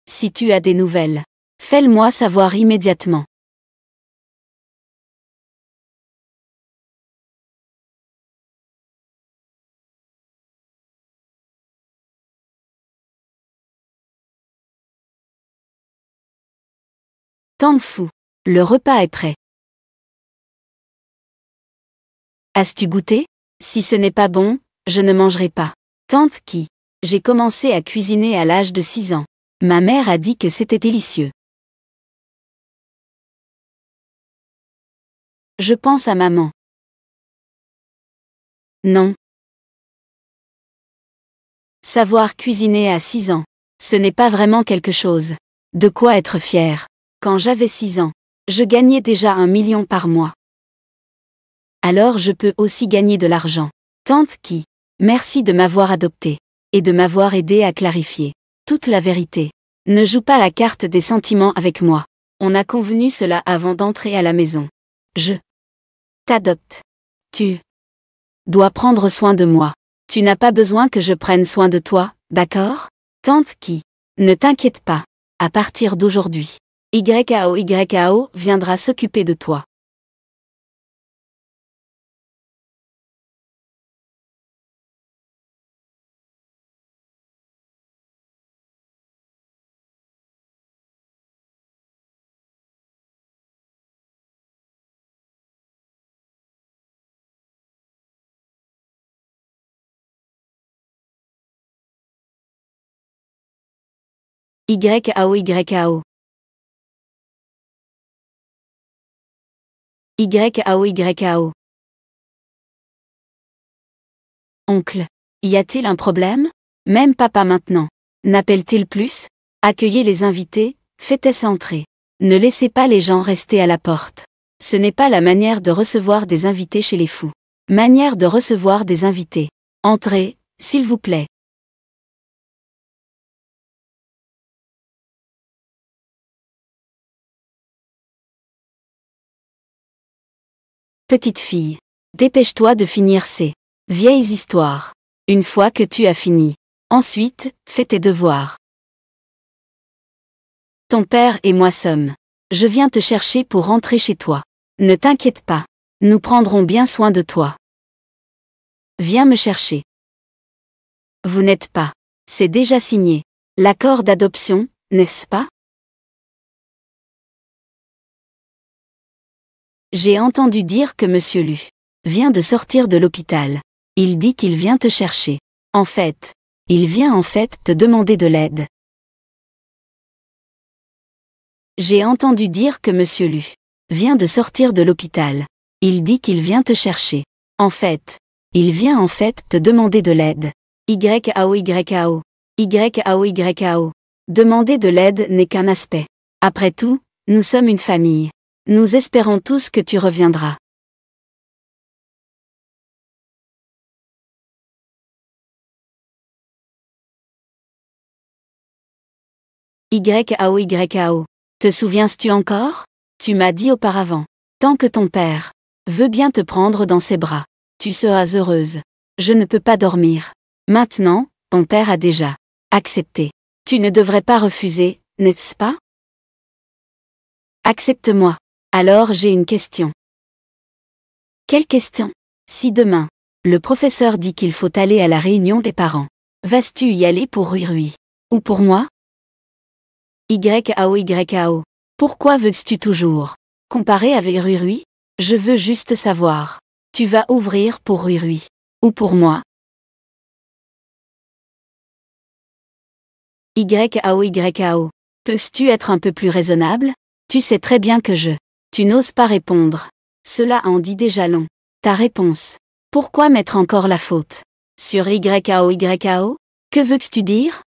Si tu as des nouvelles, fais-le-moi savoir immédiatement. T'en fous. Le repas est prêt. As-tu goûté? Si ce n'est pas bon, je ne mangerai pas. Tante qui? J'ai commencé à cuisiner à l'âge de 6 ans. Ma mère a dit que c'était délicieux. Je pense à maman. Non. Savoir cuisiner à 6 ans, ce n'est pas vraiment quelque chose de quoi être fier. Quand j'avais 6 ans, je gagnais déjà 1 million par mois. Alors je peux aussi gagner de l'argent. Tante qui? Merci de m'avoir adopté et de m'avoir aidé à clarifier toute la vérité. Ne joue pas la carte des sentiments avec moi. On a convenu cela avant d'entrer à la maison. Je t'adopte. Tu dois prendre soin de moi. Tu n'as pas besoin que je prenne soin de toi, d'accord? Tante qui? Ne t'inquiète pas. À partir d'aujourd'hui, YAO viendra s'occuper de toi. YAO. YAO. Oncle. Y a-t-il un problème? Même papa maintenant. N'appelle-t-il plus? Accueillez les invités, faites entrer. Ne laissez pas les gens rester à la porte. Ce n'est pas la manière de recevoir des invités chez les fous. Manière de recevoir des invités. Entrez, s'il vous plaît. Petite fille. Dépêche-toi de finir ces vieilles histoires. Une fois que tu as fini. Ensuite, fais tes devoirs. Ton père et moi sommes. Je viens te chercher pour rentrer chez toi. Ne t'inquiète pas. Nous prendrons bien soin de toi. Viens me chercher. Vous n'êtes pas. C'est déjà signé. L'accord d'adoption, n'est-ce pas? J'ai entendu dire que Monsieur Lu vient de sortir de l'hôpital. Il dit qu'il vient te chercher. En fait, il vient te demander de l'aide. J'ai entendu dire que Monsieur Lu vient de sortir de l'hôpital. Il dit qu'il vient te chercher. En fait, il vient te demander de l'aide. YAO. YAO. Demander de l'aide n'est qu'un aspect. Après tout, nous sommes une famille. Nous espérons tous que tu reviendras. YAO. Te souviens-tu encore? Tu m'as dit auparavant. Tant que ton père veut bien te prendre dans ses bras, tu seras heureuse. Je ne peux pas dormir. Maintenant, ton père a déjà accepté. Tu ne devrais pas refuser, n'est-ce pas? Accepte-moi. Alors j'ai une question. Quelle question? Si demain, le professeur dit qu'il faut aller à la réunion des parents, vas-tu y aller pour Rui? Ou pour moi? YAO. Pourquoi veux-tu toujours comparer avec Rui? Je veux juste savoir. Tu vas ouvrir pour Rui? Ou pour moi? YAO. Peux-tu être un peu plus raisonnable? Tu sais très bien que Tu n'oses pas répondre. Cela en dit déjà long. Ta réponse. Pourquoi mettre encore la faute sur YAO? Que veux-tu dire?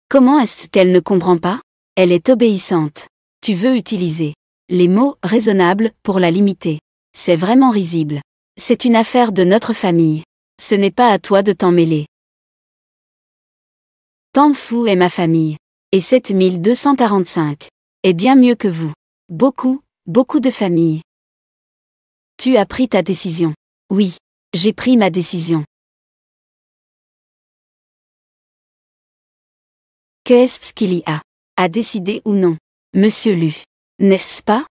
Comment est-ce qu'elle ne comprend pas? Elle est obéissante. Tu veux utiliser les mots raisonnables pour la limiter. C'est vraiment risible. C'est une affaire de notre famille. Ce n'est pas à toi de t'en mêler. Tanfu est ma famille. Et 7245 est bien mieux que vous. Beaucoup de familles. Tu as pris ta décision. Oui, j'ai pris ma décision. Qu'est-ce qu'il y a à décider ou non, Monsieur Lu, n'est-ce pas?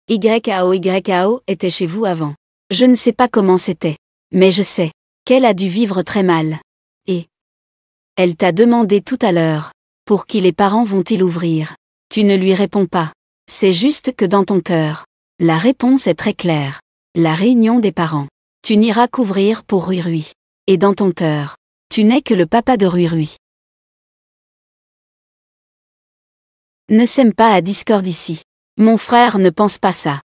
YAO était chez vous avant. Je ne sais pas comment c'était, mais je sais qu'elle a dû vivre très mal. Et elle t'a demandé tout à l'heure, pour qui les parents vont-ils ouvrir? Tu ne lui réponds pas. C'est juste que dans ton cœur, la réponse est très claire. La réunion des parents. Tu n'iras qu'ouvrir pour Rui. Et dans ton cœur, tu n'es que le papa de Rui. Ne sème pas à discorde ici. Mon frère ne pense pas ça.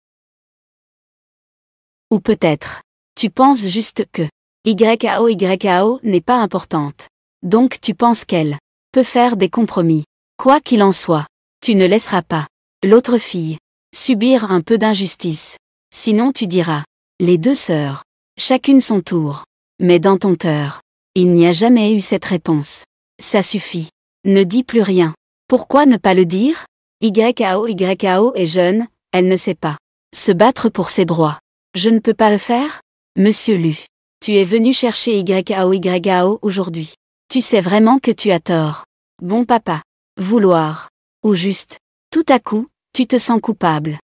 Ou peut-être, tu penses juste que YAO n'est pas importante. Donc tu penses qu'elle peut faire des compromis. Quoi qu'il en soit, tu ne laisseras pas l'autre fille subir un peu d'injustice. Sinon tu diras, les deux sœurs, chacune son tour. Mais dans ton cœur, il n'y a jamais eu cette réponse. Ça suffit. Ne dis plus rien. Pourquoi ne pas le dire? YAO est jeune, elle ne sait pas se battre pour ses droits. Je ne peux pas le faire? Monsieur Lu, tu es venu chercher YAO aujourd'hui. Tu sais vraiment que tu as tort. Bon papa. Vouloir. Ou juste, tout à coup, tu te sens coupable.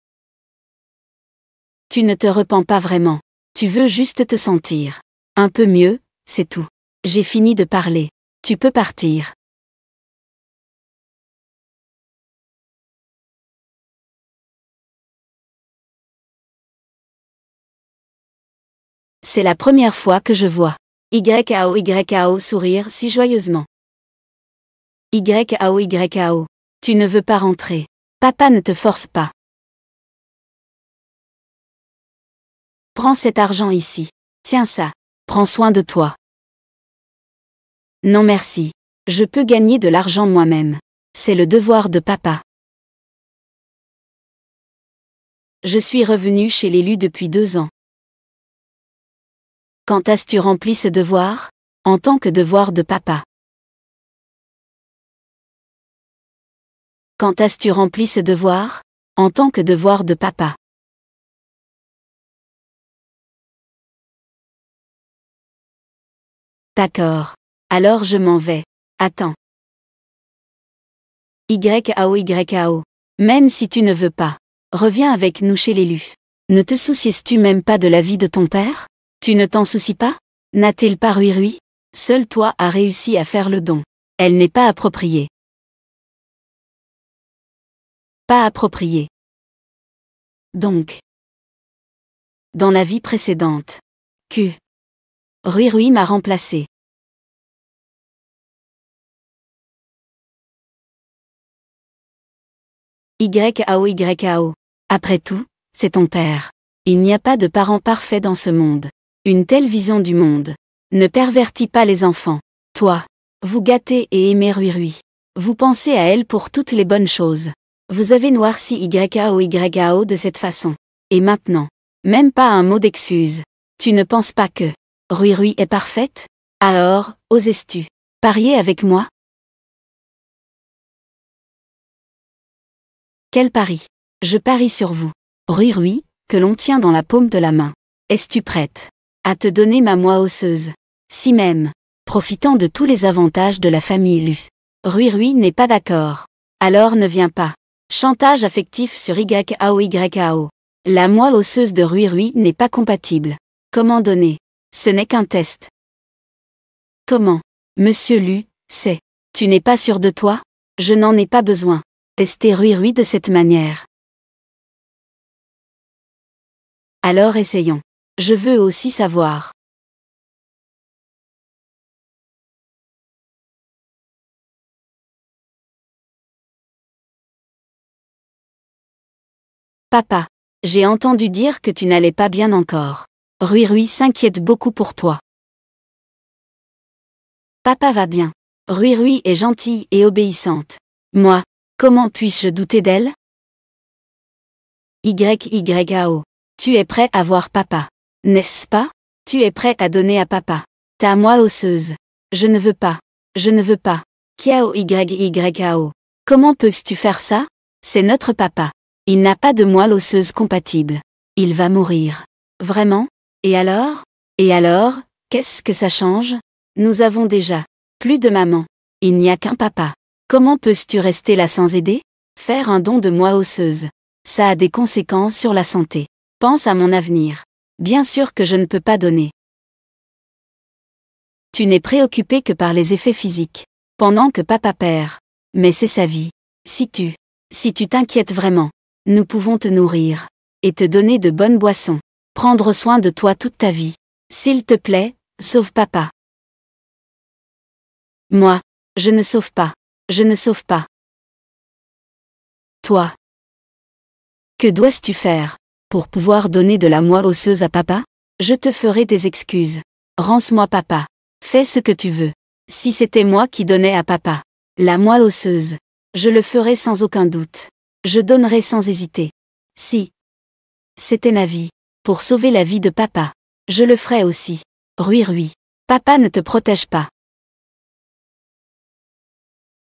Tu ne te repens pas vraiment. Tu veux juste te sentir un peu mieux, c'est tout. J'ai fini de parler. Tu peux partir. C'est la première fois que je vois YAO sourire si joyeusement. YAO. Tu ne veux pas rentrer. Papa ne te force pas. Prends cet argent ici. Tiens ça. Prends soin de toi. Non merci. Je peux gagner de l'argent moi-même. C'est le devoir de papa. Je suis revenu chez l'élu depuis 2 ans. Quand as-tu rempli ce devoir? En tant que devoir de papa. Quand as-tu rempli ce devoir? En tant que devoir de papa. D'accord. Alors je m'en vais. Attends. YAO. Même si tu ne veux pas, reviens avec nous chez l'élu. Ne te soucies-tu même pas de la vie de ton père? Tu ne t'en soucies pas? N'a-t-il pas Rui? Seul toi as réussi à faire le don. Elle n'est pas appropriée. Pas appropriée. Donc. Dans la vie précédente. Rui m'a remplacé. YAO. Après tout, c'est ton père. Il n'y a pas de parent parfait dans ce monde. Une telle vision du monde ne pervertit pas les enfants. Toi, vous gâtez et aimez Rui. Vous pensez à elle pour toutes les bonnes choses. Vous avez noirci YAO de cette façon. Et maintenant, même pas un mot d'excuse. Tu ne penses pas que Rui Rui est parfaite? Alors, oses-tu parier avec moi? Quel pari? Je parie sur vous. Rui Rui, que l'on tient dans la paume de la main. Es-tu prête à te donner ma moelle osseuse? Si même, profitant de tous les avantages de la famille Lu. Rui Rui n'est pas d'accord. Alors ne viens pas. Chantage affectif sur YAO. La moelle osseuse de Rui Rui n'est pas compatible. Comment donner? Ce n'est qu'un test. Comment? Monsieur Lu, c'est. Tu n'es pas sûr de toi? Je n'en ai pas besoin. Tester Rui Rui de cette manière. Alors essayons. Je veux aussi savoir. Papa, j'ai entendu dire que tu n'allais pas bien encore. Rui Rui s'inquiète beaucoup pour toi. Papa va bien. Rui Rui est gentille et obéissante. Moi, comment puis-je douter d'elle? YAO. Tu es prêt à voir papa, n'est-ce pas? Tu es prêt à donner à papa ta moelle osseuse. Je ne veux pas. Je ne veux pas. Kiao YAO. Comment peux-tu faire ça? C'est notre papa. Il n'a pas de moelle osseuse compatible. Il va mourir. Vraiment? Et alors? Et alors, qu'est-ce que ça change? Nous avons déjà plus de maman. Il n'y a qu'un papa. Comment peux-tu rester là sans aider? Faire un don de moelle osseuse. Ça a des conséquences sur la santé. Pense à mon avenir. Bien sûr que je ne peux pas donner. Tu n'es préoccupé que par les effets physiques. Pendant que papa perd. Mais c'est sa vie. Si tu t'inquiètes vraiment, nous pouvons te nourrir. Et te donner de bonnes boissons. Prendre soin de toi toute ta vie. S'il te plaît, sauve papa. Moi, je ne sauve pas. Je ne sauve pas. Toi. Que dois-tu faire pour pouvoir donner de la moelle osseuse à papa? Je te ferai des excuses. Rends-moi papa. Fais ce que tu veux. Si c'était moi qui donnais à papa la moelle osseuse, je le ferais sans aucun doute. Je donnerais sans hésiter. Si c'était ma vie, pour sauver la vie de papa, je le ferais aussi. Rui Rui. Papa ne te protège pas.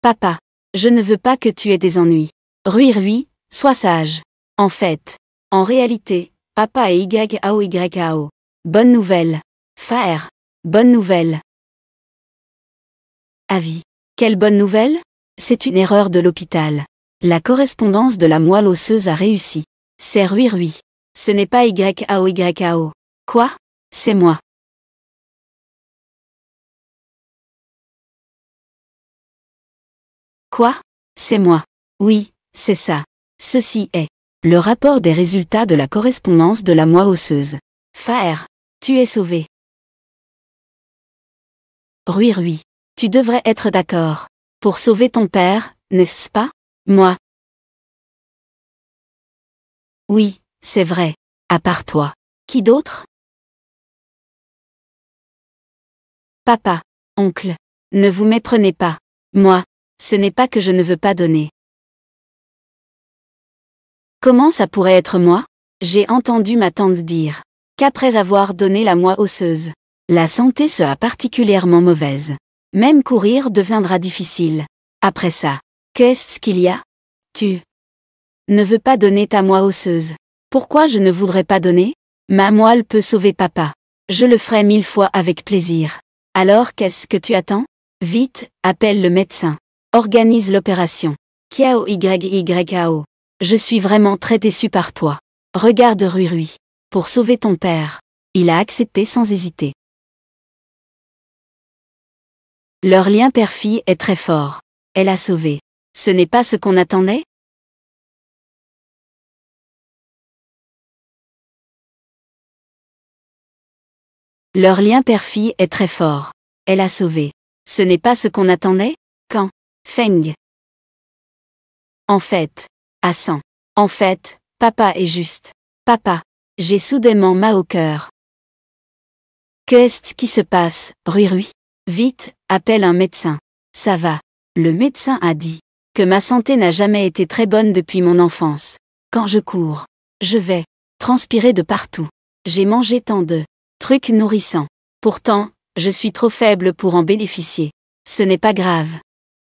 Papa, je ne veux pas que tu aies des ennuis. Rui Rui, sois sage. En réalité, papa est YAO. Bonne nouvelle. Faire. Bonne nouvelle. Avis. Quelle bonne nouvelle? C'est une erreur de l'hôpital. La correspondance de la moelle osseuse a réussi. C'est Rui Rui. Ce n'est pas YAO. Quoi? C'est moi. Quoi? C'est moi. Oui, c'est ça. Ceci est le rapport des résultats de la correspondance de la moelle osseuse. Faire. Tu es sauvé. Rui Rui. Tu devrais être d'accord. Pour sauver ton père, n'est-ce pas? Moi. Oui, c'est vrai. À part toi. Qui d'autre? Papa. Oncle. Ne vous méprenez pas. Moi. Ce n'est pas que je ne veux pas donner. Comment ça pourrait être moi? J'ai entendu ma tante dire qu'après avoir donné la moelle osseuse, la santé sera particulièrement mauvaise. Même courir deviendra difficile. Après ça, qu'est-ce qu'il y a? Tu ne veux pas donner ta moelle osseuse. Pourquoi je ne voudrais pas donner? Ma moelle peut sauver papa. Je le ferai 1000 fois avec plaisir. Alors qu'est-ce que tu attends? Vite, appelle le médecin. Organise l'opération. Kiao YAO. Je suis vraiment très déçu par toi. Regarde Rui Rui. Pour sauver ton père. Il a accepté sans hésiter. Leur lien père-fille est très fort. Elle a sauvé. Ce n'est pas ce qu'on attendait? Leur lien père-fille est très fort. Elle a sauvé. Ce n'est pas ce qu'on attendait? Quand? Feng. En fait. À 100. En fait, papa est juste. Papa. J'ai soudainement mal au cœur. Qu'est-ce qui se passe, Rui Rui? Vite, appelle un médecin. Ça va. Le médecin a dit que ma santé n'a jamais été très bonne depuis mon enfance. Quand je cours, je vais transpirer de partout. J'ai mangé tant de trucs nourrissants. Pourtant, je suis trop faible pour en bénéficier. Ce n'est pas grave.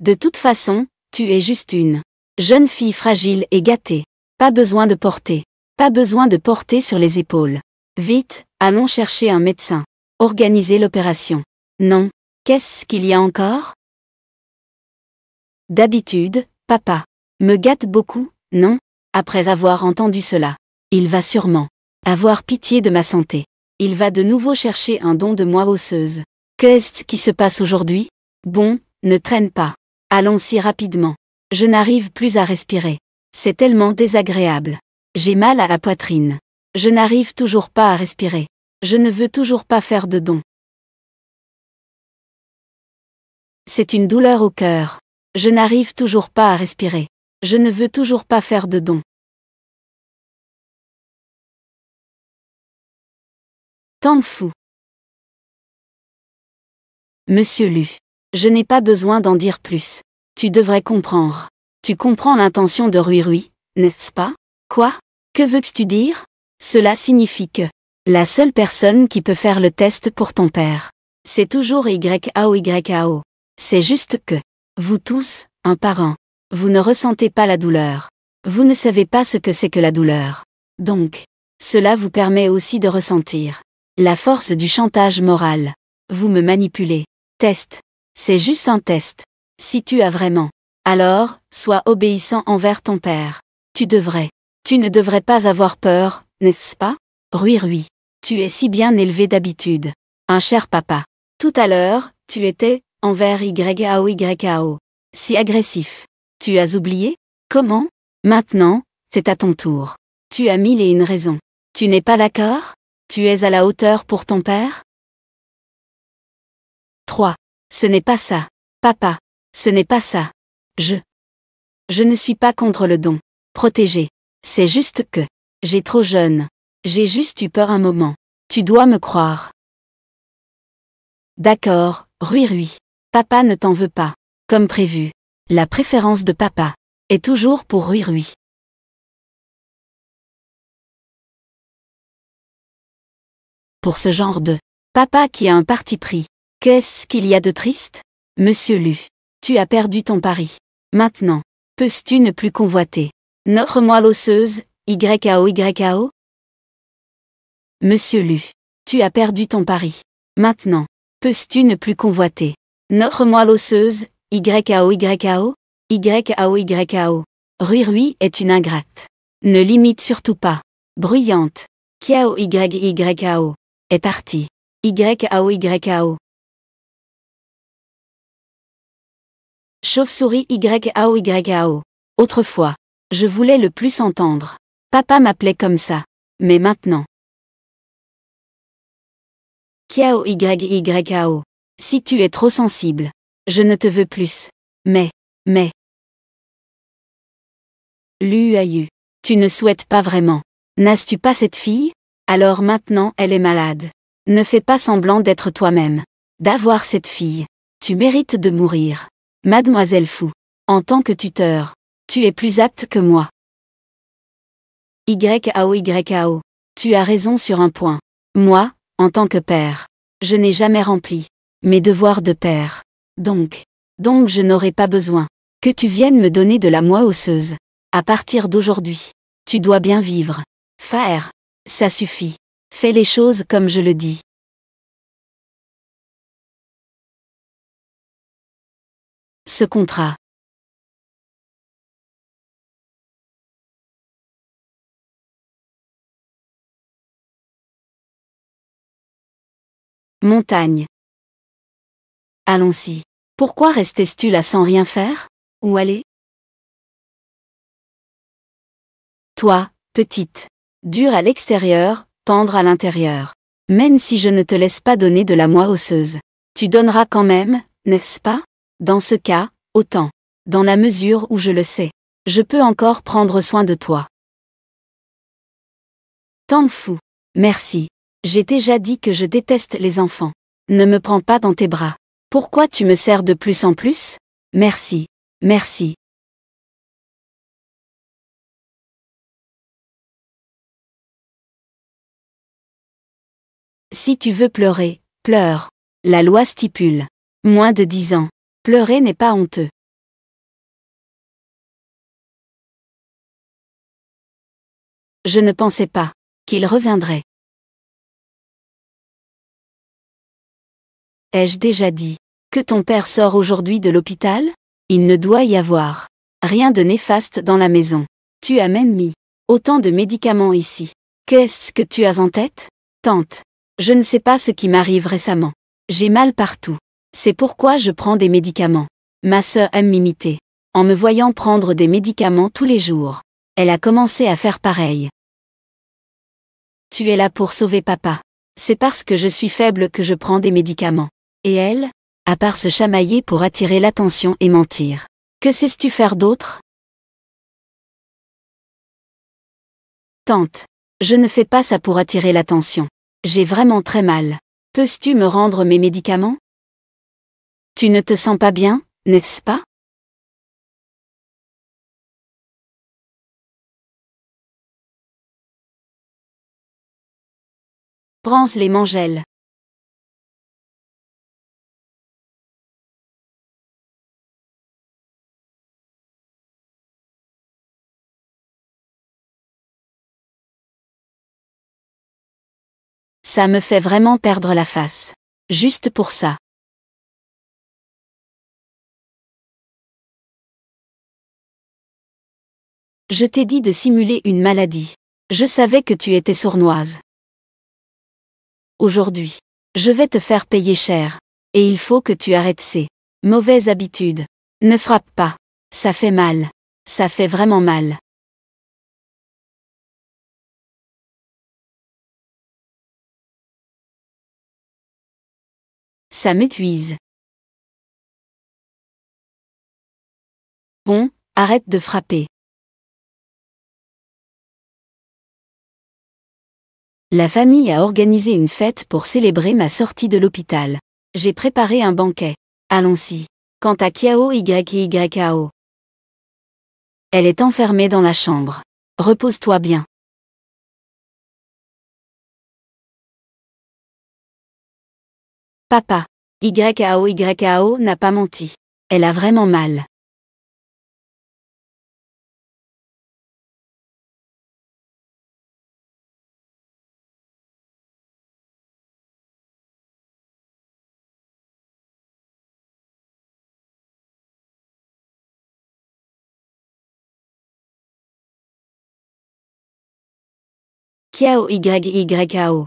De toute façon, tu es juste une jeune fille fragile et gâtée. Pas besoin de porter. Pas besoin de porter sur les épaules. Vite, allons chercher un médecin. Organiser l'opération. Non. Qu'est-ce qu'il y a encore? D'habitude, papa me gâte beaucoup, non? Après avoir entendu cela, il va sûrement avoir pitié de ma santé. Il va de nouveau chercher un don de moi osseuse. Qu'est-ce qui se passe aujourd'hui? Bon, ne traîne pas. Allons si rapidement. Je n'arrive plus à respirer. C'est tellement désagréable. J'ai mal à la poitrine. Je n'arrive toujours pas à respirer. Je ne veux toujours pas faire de don. C'est une douleur au cœur. Je n'arrive toujours pas à respirer. Je ne veux toujours pas faire de don. Tant fou. Monsieur Lu. Je n'ai pas besoin d'en dire plus. Tu devrais comprendre. Tu comprends l'intention de Rui Rui, n'est-ce pas? Quoi? Que veux-tu dire? Cela signifie que la seule personne qui peut faire le test pour ton père, c'est toujours YAO. C'est juste que vous tous, un par un, vous ne ressentez pas la douleur. Vous ne savez pas ce que c'est que la douleur. Donc, cela vous permet aussi de ressentir la force du chantage moral. Vous me manipulez. Test. C'est juste un test. Si tu as vraiment. Alors, sois obéissant envers ton père. Tu ne devrais pas avoir peur, n'est-ce pas? Rui Rui. Tu es si bien élevé d'habitude. Un cher papa. Tout à l'heure, tu étais, envers YAO. Si agressif. Tu as oublié? Comment? Maintenant, c'est à ton tour. Tu as 1001 raisons. Tu n'es pas d'accord? Tu es à la hauteur pour ton père? 3. Ce n'est pas ça. Papa. Ce n'est pas ça. Je ne suis pas contre le don. Protégé. C'est juste que j'ai trop jeune. J'ai juste eu peur un moment. Tu dois me croire. D'accord, Rui Rui. Papa ne t'en veut pas. Comme prévu. La préférence de papa est toujours pour Rui Rui. Pour ce genre de papa qui a un parti pris. Qu'est-ce qu'il y a de triste? Monsieur Lu. Tu as perdu ton pari. Maintenant, peux-tu ne plus convoiter notre moelle osseuse, YAO? Monsieur Lu. Tu as perdu ton pari. Maintenant, peux-tu ne plus convoiter notre moelle osseuse, YAO? Rui Rui est une ingrate. Ne l'imite surtout pas. Bruyante. Kiao YAO. Est parti. YAO. Chauve-souris YAO. Autrefois, je voulais le plus entendre. Papa m'appelait comme ça. Mais maintenant. Kiao YAO. Si tu es trop sensible, je ne te veux plus. Mais. Luayu. Tu ne souhaites pas vraiment. N'as-tu pas cette fille? Alors maintenant elle est malade. Ne fais pas semblant d'être toi-même. D'avoir cette fille. Tu mérites de mourir. Mademoiselle Fou. En tant que tuteur, tu es plus apte que moi. YAO. Tu as raison sur un point. Moi, en tant que père, je n'ai jamais rempli mes devoirs de père. Donc je n'aurai pas besoin que tu viennes me donner de la moelle osseuse. À partir d'aujourd'hui, tu dois bien vivre. Faire. Ça suffit. Fais les choses comme je le dis. Ce contrat. Montagne. Allons-y. Pourquoi restais-tu là sans rien faire? Où aller? Toi, petite. Dure à l'extérieur, tendre à l'intérieur. Même si je ne te laisse pas donner de la moelle osseuse, tu donneras quand même, n'est-ce pas? Dans ce cas, autant. Dans la mesure où je le sais. Je peux encore prendre soin de toi. Tant fou. Merci. J'ai déjà dit que je déteste les enfants. Ne me prends pas dans tes bras. Pourquoi tu me serres de plus en plus? Merci. Si tu veux pleurer, Pleure. La loi stipule. Moins de 10 ans. Pleurer n'est pas honteux. Je ne pensais pas qu'il reviendrait. Ai-je déjà dit que ton père sort aujourd'hui de l'hôpital? Il ne doit y avoir rien de néfaste dans la maison. Tu as même mis autant de médicaments ici. Qu'est-ce que tu as en tête? Tante. Je ne sais pas ce qui m'arrive récemment. J'ai mal partout. C'est pourquoi je prends des médicaments. Ma sœur aime m'imiter. En me voyant prendre des médicaments tous les jours, elle a commencé à faire pareil. Tu es là pour sauver papa. C'est parce que je suis faible que je prends des médicaments. Et elle? À part se chamailler pour attirer l'attention et mentir. Que sais-tu faire d'autre? Tante. Je ne fais pas ça pour attirer l'attention. J'ai vraiment très mal. Peux-tu me rendre mes médicaments? Tu ne te sens pas bien, n'est-ce pas? Branche les Mangelles. Ça me fait vraiment perdre la face. Juste pour ça. Je t'ai dit de simuler une maladie. Je savais que tu étais sournoise. Aujourd'hui, je vais te faire payer cher. Et il faut que tu arrêtes ces mauvaises habitudes. Ne frappe pas. Ça fait mal. Ça fait vraiment mal. Ça m'épuise. Bon, arrête de frapper. La famille a organisé une fête pour célébrer ma sortie de l'hôpital. J'ai préparé un banquet. Allons-y. Quant à Kiao YYAO, elle est enfermée dans la chambre. Repose-toi bien. Papa. YAO n'a pas menti. Elle a vraiment mal. Kiao YYAO.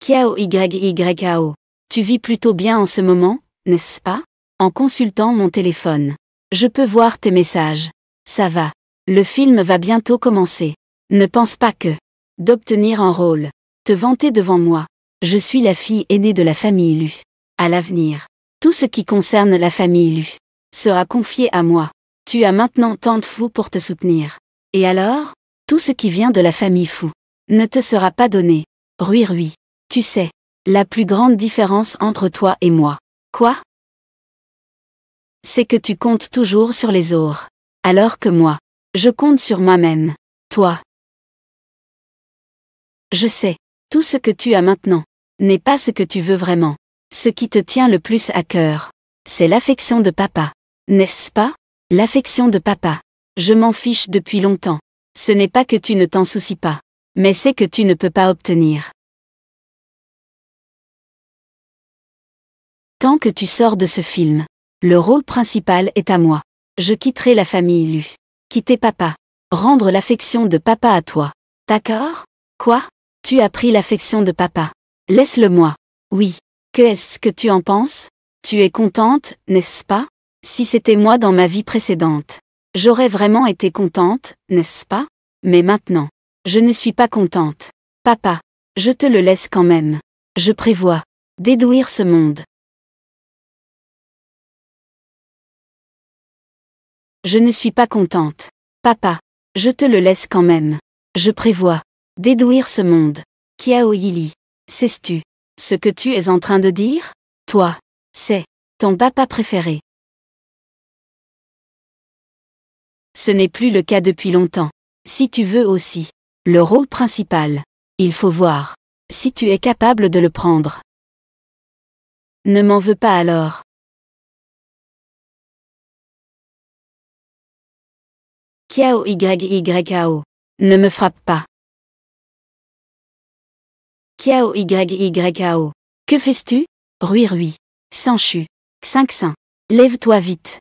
Kiao YYAO. Tu vis plutôt bien en ce moment, n'est-ce pas? En consultant mon téléphone. Je peux voir tes messages. Ça va. Le film va bientôt commencer. Ne pense pas que d'obtenir un rôle, te vanter devant moi. Je suis la fille aînée de la famille Lu. À l'avenir, tout ce qui concerne la famille Lu sera confié à moi. Tu as maintenant Tante Fou pour te soutenir. Et alors? Tout ce qui vient de la famille Fou ne te sera pas donné. Rui. Tu sais, la plus grande différence entre toi et moi. Quoi? C'est que tu comptes toujours sur les autres. Alors que moi, je compte sur moi-même. Toi. Je sais, tout ce que tu as maintenant n'est pas ce que tu veux vraiment. Ce qui te tient le plus à cœur, c'est l'affection de papa. N'est-ce pas? L'affection de papa. Je m'en fiche depuis longtemps. Ce n'est pas que tu ne t'en soucies pas, mais c'est que tu ne peux pas obtenir. Tant que tu sors de ce film, le rôle principal est à moi. Je quitterai la famille Lu. Quitter papa. Rendre l'affection de papa à toi. D'accord? Quoi? Tu as pris l'affection de papa. Laisse-le moi. Oui. Qu'est-ce que tu en penses? Tu es contente, n'est-ce pas? Si c'était moi dans ma vie précédente, j'aurais vraiment été contente, n'est-ce pas? Mais maintenant, je ne suis pas contente. Papa, je te le laisse quand même. Je prévois d'éblouir ce monde. Je ne suis pas contente. Papa, je te le laisse quand même. Je prévois d'éblouir ce monde. Kiao Yili. Sais-tu ce que tu es en train de dire? Toi, c'est ton papa préféré. Ce n'est plus le cas depuis longtemps. Si tu veux aussi le rôle principal, Il faut voir. Si tu es capable de le prendre. Ne m'en veux pas alors. Kiao YYAO. Ne me frappe pas. Kiao YYAO. Que fais-tu? Rui. Sanchu. Xinxin. Lève-toi vite.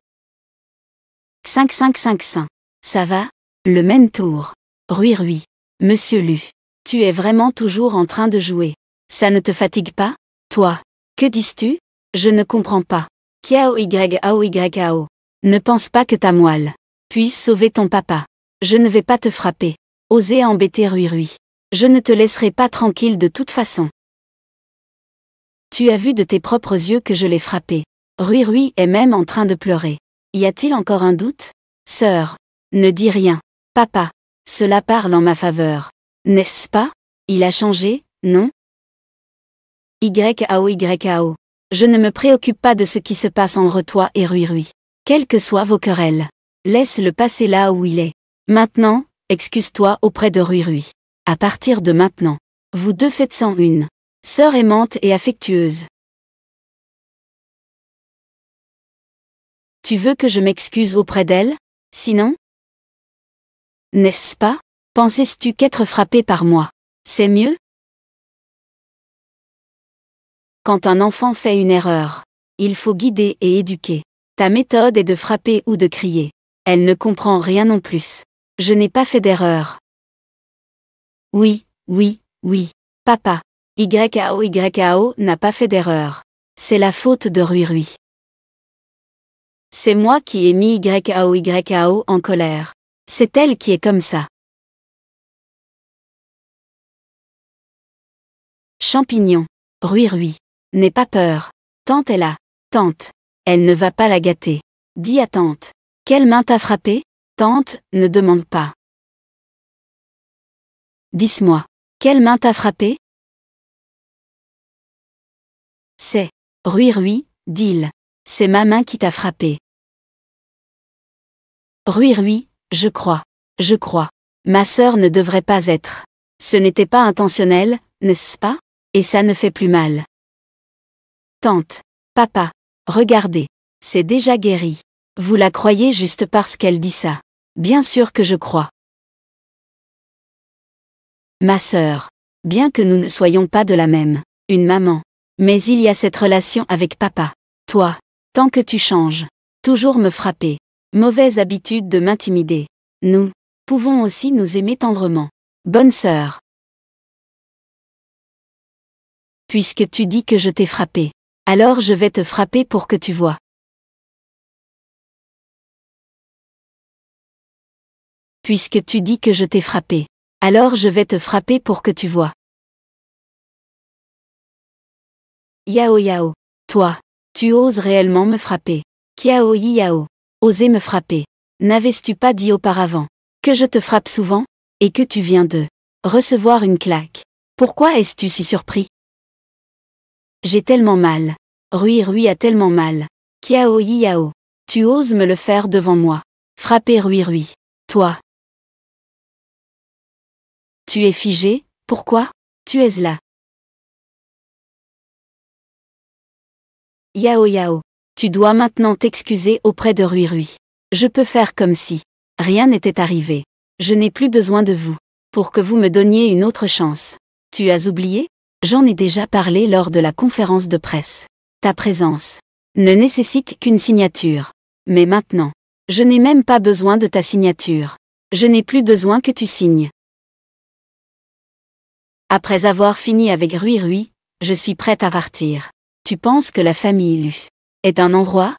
Xinxin. Ça va? Le même tour. Rui. Monsieur Lu. Tu es vraiment toujours en train de jouer. Ça ne te fatigue pas? Toi. Que dis-tu? Je ne comprends pas. Kiao YAO. Ne pense pas que ta moelle puisse sauver ton papa. Je ne vais pas te frapper. Osez embêter Rui. Je ne te laisserai pas tranquille de toute façon. Tu as vu de tes propres yeux que je l'ai frappé. Rui est même en train de pleurer. Y a-t-il encore un doute? Sœur. Ne dis rien. Papa. Cela parle en ma faveur. N'est-ce pas? Il a changé, non? YAO. Je ne me préoccupe pas de ce qui se passe entre toi et Rui. Quelles que soient vos querelles. Laisse-le passer là où il est. Maintenant, excuse-toi auprès de Rui. À partir de maintenant, vous deux faites sans une sœur aimante et affectueuse. Tu veux que je m'excuse auprès d'elle? Sinon? N'est-ce pas? Pensais-tu qu'être frappé par moi, c'est mieux? Quand un enfant fait une erreur, il faut guider et éduquer. Ta méthode est de frapper ou de crier. Elle ne comprend rien non plus. Je n'ai pas fait d'erreur. Oui. Papa. YAO n'a pas fait d'erreur. C'est la faute de Rui. C'est moi qui ai mis YAO en colère. C'est elle qui est comme ça. Champignon. Rui. N'aie pas peur. Tante est là. Tante. Elle ne va pas la gâter. Dis à tante. Quelle main t'a frappé? Tante, ne demande pas. Dis-moi. Quelle main t'a frappé? C'est. Rui, dis-le. C'est ma main qui t'a frappé. Rui, je crois. Ma sœur ne devrait pas être. Ce n'était pas intentionnel, n'est-ce pas? Et ça ne fait plus mal. Tante. Papa. Regardez. C'est déjà guéri. Vous la croyez juste parce qu'elle dit ça. Bien sûr que je crois. Ma sœur. Bien que nous ne soyons pas de la même, une maman. Mais il y a cette relation avec papa. Toi. Tant que tu changes. Toujours me frapper. Mauvaise habitude de m'intimider. Nous. Pouvons aussi nous aimer tendrement. Bonne sœur. Puisque tu dis que je t'ai frappé. Alors je vais te frapper pour que tu vois. Puisque tu dis que je t'ai frappé. Alors je vais te frapper pour que tu vois. Yao. Toi. Tu oses réellement me frapper. Kiao. Oser me frapper. N'avais-tu pas dit auparavant que je te frappe souvent? Et que tu viens de recevoir une claque? Pourquoi es-tu si surpris? J'ai tellement mal. Rui a tellement mal. Kiao. Tu oses me le faire devant moi. Frapper Rui. Toi. Tu es figé, pourquoi? Tu es là. Yao. Tu dois maintenant t'excuser auprès de Rui. Je peux faire comme si rien n'était arrivé. Je n'ai plus besoin de vous. Pour que vous me donniez une autre chance. Tu as oublié? J'en ai déjà parlé lors de la conférence de presse. Ta présence ne nécessite qu'une signature. Mais maintenant, je n'ai même pas besoin de ta signature. Je n'ai plus besoin que tu signes. Après avoir fini avec Rui, je suis prête à partir. Tu penses que la famille Lu est un endroit?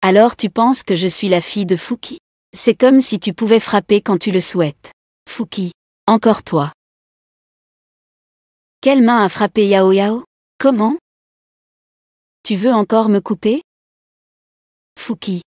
Alors tu penses que je suis la fille de Fouki? C'est comme si tu pouvais frapper quand tu le souhaites. Fouki, encore toi. Quelle main a frappé Yao? Comment? Tu veux encore me couper? Fouki.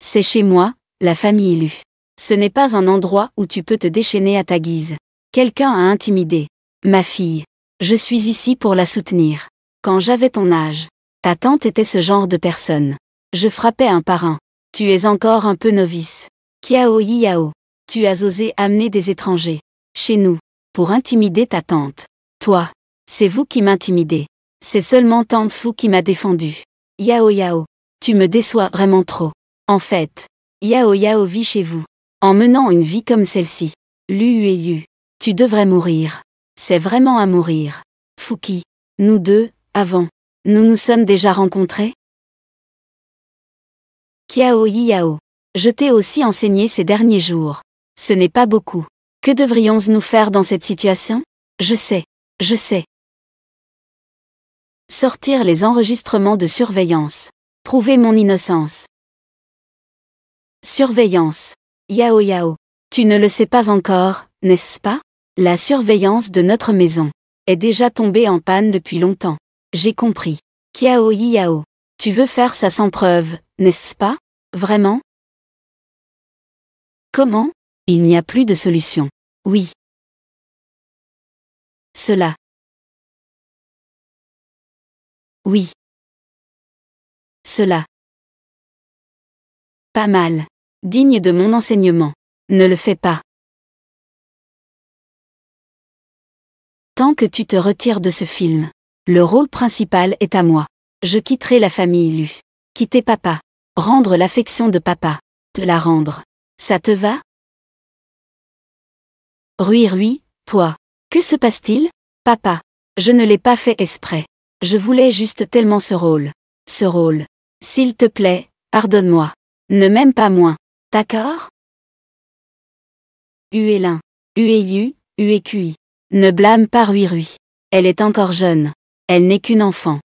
C'est chez moi, la famille Lu. Ce n'est pas un endroit où tu peux te déchaîner à ta guise. Quelqu'un a intimidé ma fille. Je suis ici pour la soutenir. Quand j'avais ton âge, ta tante était ce genre de personne. Je frappais un par un. Tu es encore un peu novice. Kiao. Tu as osé amener des étrangers chez nous pour intimider ta tante. Toi, c'est vous qui m'intimidez. C'est seulement tante Fou qui m'a défendu. Yao Yao, tu me déçois vraiment trop. En fait, Yao Yao vit chez vous, en menant une vie comme celle-ci. Lu et Yu, tu devrais mourir. C'est vraiment à mourir. Fouki, nous deux, avant, nous nous sommes déjà rencontrés? Kiao Yi Yao, je t'ai aussi enseigné ces derniers jours. Ce n'est pas beaucoup. Que devrions-nous faire dans cette situation? Je sais. Sortir les enregistrements de surveillance. Prouver mon innocence. Surveillance. Yao Yao. Tu ne le sais pas encore, n'est-ce pas? La surveillance de notre maison est déjà tombée en panne depuis longtemps. J'ai compris. Kiao Yi Yao. Tu veux faire ça sans preuve, n'est-ce pas? Vraiment? Comment? Il n'y a plus de solution. Oui. Cela. Oui. Cela. Pas mal. Digne de mon enseignement. Ne le fais pas. Tant que tu te retires de ce film, le rôle principal est à moi. Je quitterai la famille Lu. Quitter papa. Rendre l'affection de papa. Te la rendre. Ça te va? Rui, toi. Que se passe-t-il? Papa. Je ne l'ai pas fait exprès. Je voulais juste tellement ce rôle. Ce rôle. S'il te plaît, pardonne-moi. Ne m'aime pas moins. D'accord? Uelin. Ueyu, Uekui. Ne blâme pas Rui. Elle est encore jeune. Elle n'est qu'une enfant.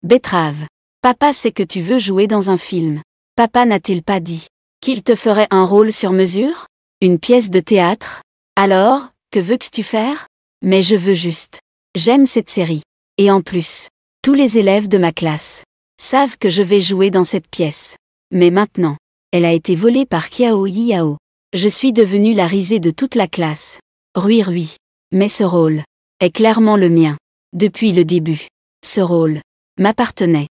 Betterave. Papa sait que tu veux jouer dans un film. Papa n'a-t-il pas dit qu'il te ferait un rôle sur mesure? Une pièce de théâtre? Alors, que veux-tu faire? Mais je veux juste. J'aime cette série. Et en plus, tous les élèves de ma classe savent que je vais jouer dans cette pièce. Mais maintenant, elle a été volée par Kiao Yi Yao. Je suis devenue la risée de toute la classe. Rui. Mais ce rôle est clairement le mien. Depuis le début. Ce rôle m'appartenait.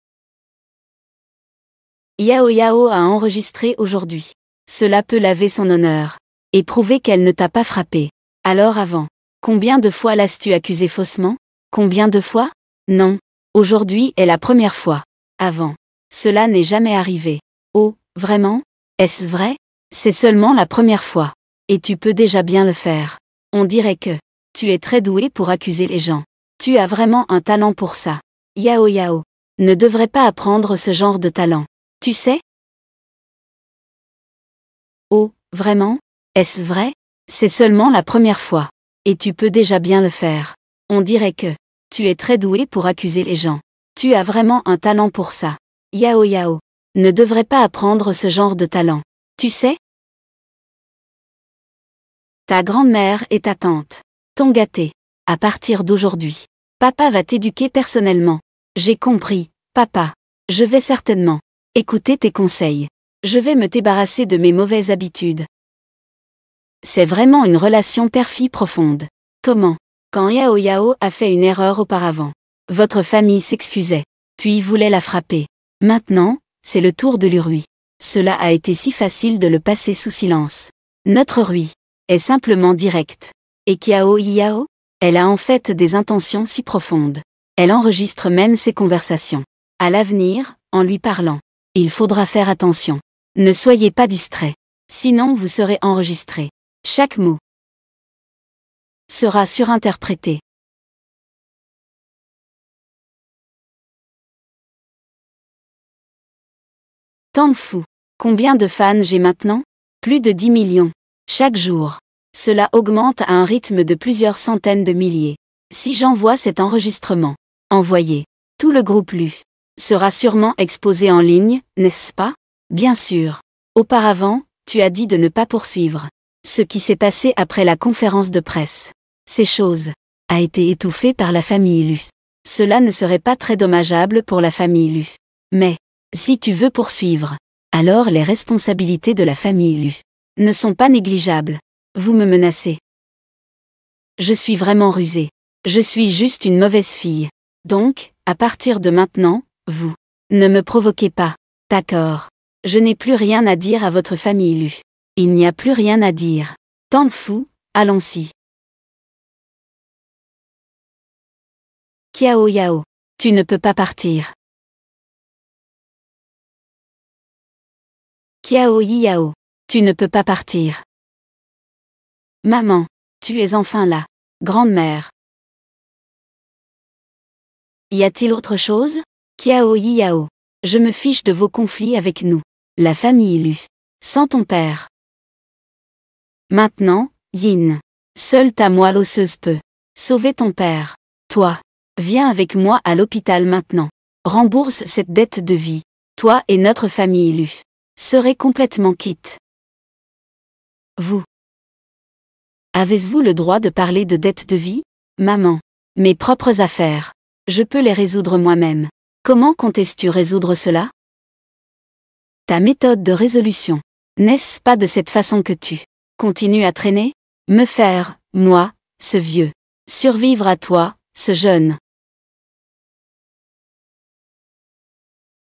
Yao Yao a enregistré aujourd'hui. Cela peut laver son honneur. Et prouver qu'elle ne t'a pas frappé. Alors avant, combien de fois l'as-tu accusé faussement? Combien de fois? Non. Aujourd'hui est la première fois. Avant. Cela n'est jamais arrivé. Oh, vraiment? Est-ce vrai? C'est seulement la première fois. Et tu peux déjà bien le faire. On dirait que tu es très doué pour accuser les gens. Tu as vraiment un talent pour ça. Yao Yao ne devrait pas apprendre ce genre de talent. Tu sais? Oh, vraiment? Est-ce vrai? C'est seulement la première fois. Et tu peux déjà bien le faire. On dirait que tu es très doué pour accuser les gens. Tu as vraiment un talent pour ça. Yao Yao ne devrait pas apprendre ce genre de talent. Tu sais? Ta grand-mère et ta tante t'ont gâté. À partir d'aujourd'hui, papa va t'éduquer personnellement. J'ai compris, papa. Je vais certainement écouter tes conseils. Je vais me débarrasser de mes mauvaises habitudes. C'est vraiment une relation père-fille profonde. Comment? Quand Yao Yao a fait une erreur auparavant, votre famille s'excusait, puis voulait la frapper. Maintenant, c'est le tour de Rui. Cela a été si facile de le passer sous silence. Notre Rui est simplement direct. Et Kiao Yao? Elle a en fait des intentions si profondes. Elle enregistre même ses conversations. À l'avenir, en lui parlant, il faudra faire attention. Ne soyez pas distrait. Sinon vous serez enregistré. Chaque mot sera surinterprété. Tant de fou. Combien de fans j'ai maintenant? Plus de 10 millions. Chaque jour. Cela augmente à un rythme de plusieurs centaines de milliers. Si j'envoie cet enregistrement, envoyé, tout le groupe Lu sera sûrement exposé en ligne, n'est-ce pas? Bien sûr. Auparavant, tu as dit de ne pas poursuivre. Ce qui s'est passé après la conférence de presse. Ces choses a été étouffé par la famille Lu. Cela ne serait pas très dommageable pour la famille Lu. Mais, si tu veux poursuivre, alors les responsabilités de la famille Lu ne sont pas négligeables. Vous me menacez. Je suis vraiment rusée. Je suis juste une mauvaise fille. Donc, à partir de maintenant, vous ne me provoquez pas. D'accord. Je n'ai plus rien à dire à votre famille Lu. Il n'y a plus rien à dire. Tanfu, allons-y. Kiao Yao. Tu ne peux pas partir. Kiao Yao. Tu ne peux pas partir. Maman, tu es enfin là. Grande-mère. Y a-t-il autre chose? Kiao Yao. Je me fiche de vos conflits avec nous. La famille Lu. Sans ton père. Maintenant, Yin. Seule ta moelle osseuse peut sauver ton père. Toi, viens avec moi à l'hôpital maintenant. Rembourse cette dette de vie. Toi et notre famille Lu serez complètement quittes. Vous. Avez-vous le droit de parler de dette de vie? Maman. Mes propres affaires. Je peux les résoudre moi-même. Comment comptes-tu résoudre cela? Ta méthode de résolution. N'est-ce pas de cette façon que tu continues à traîner? Me faire, moi, ce vieux. Survivre à toi, ce jeune.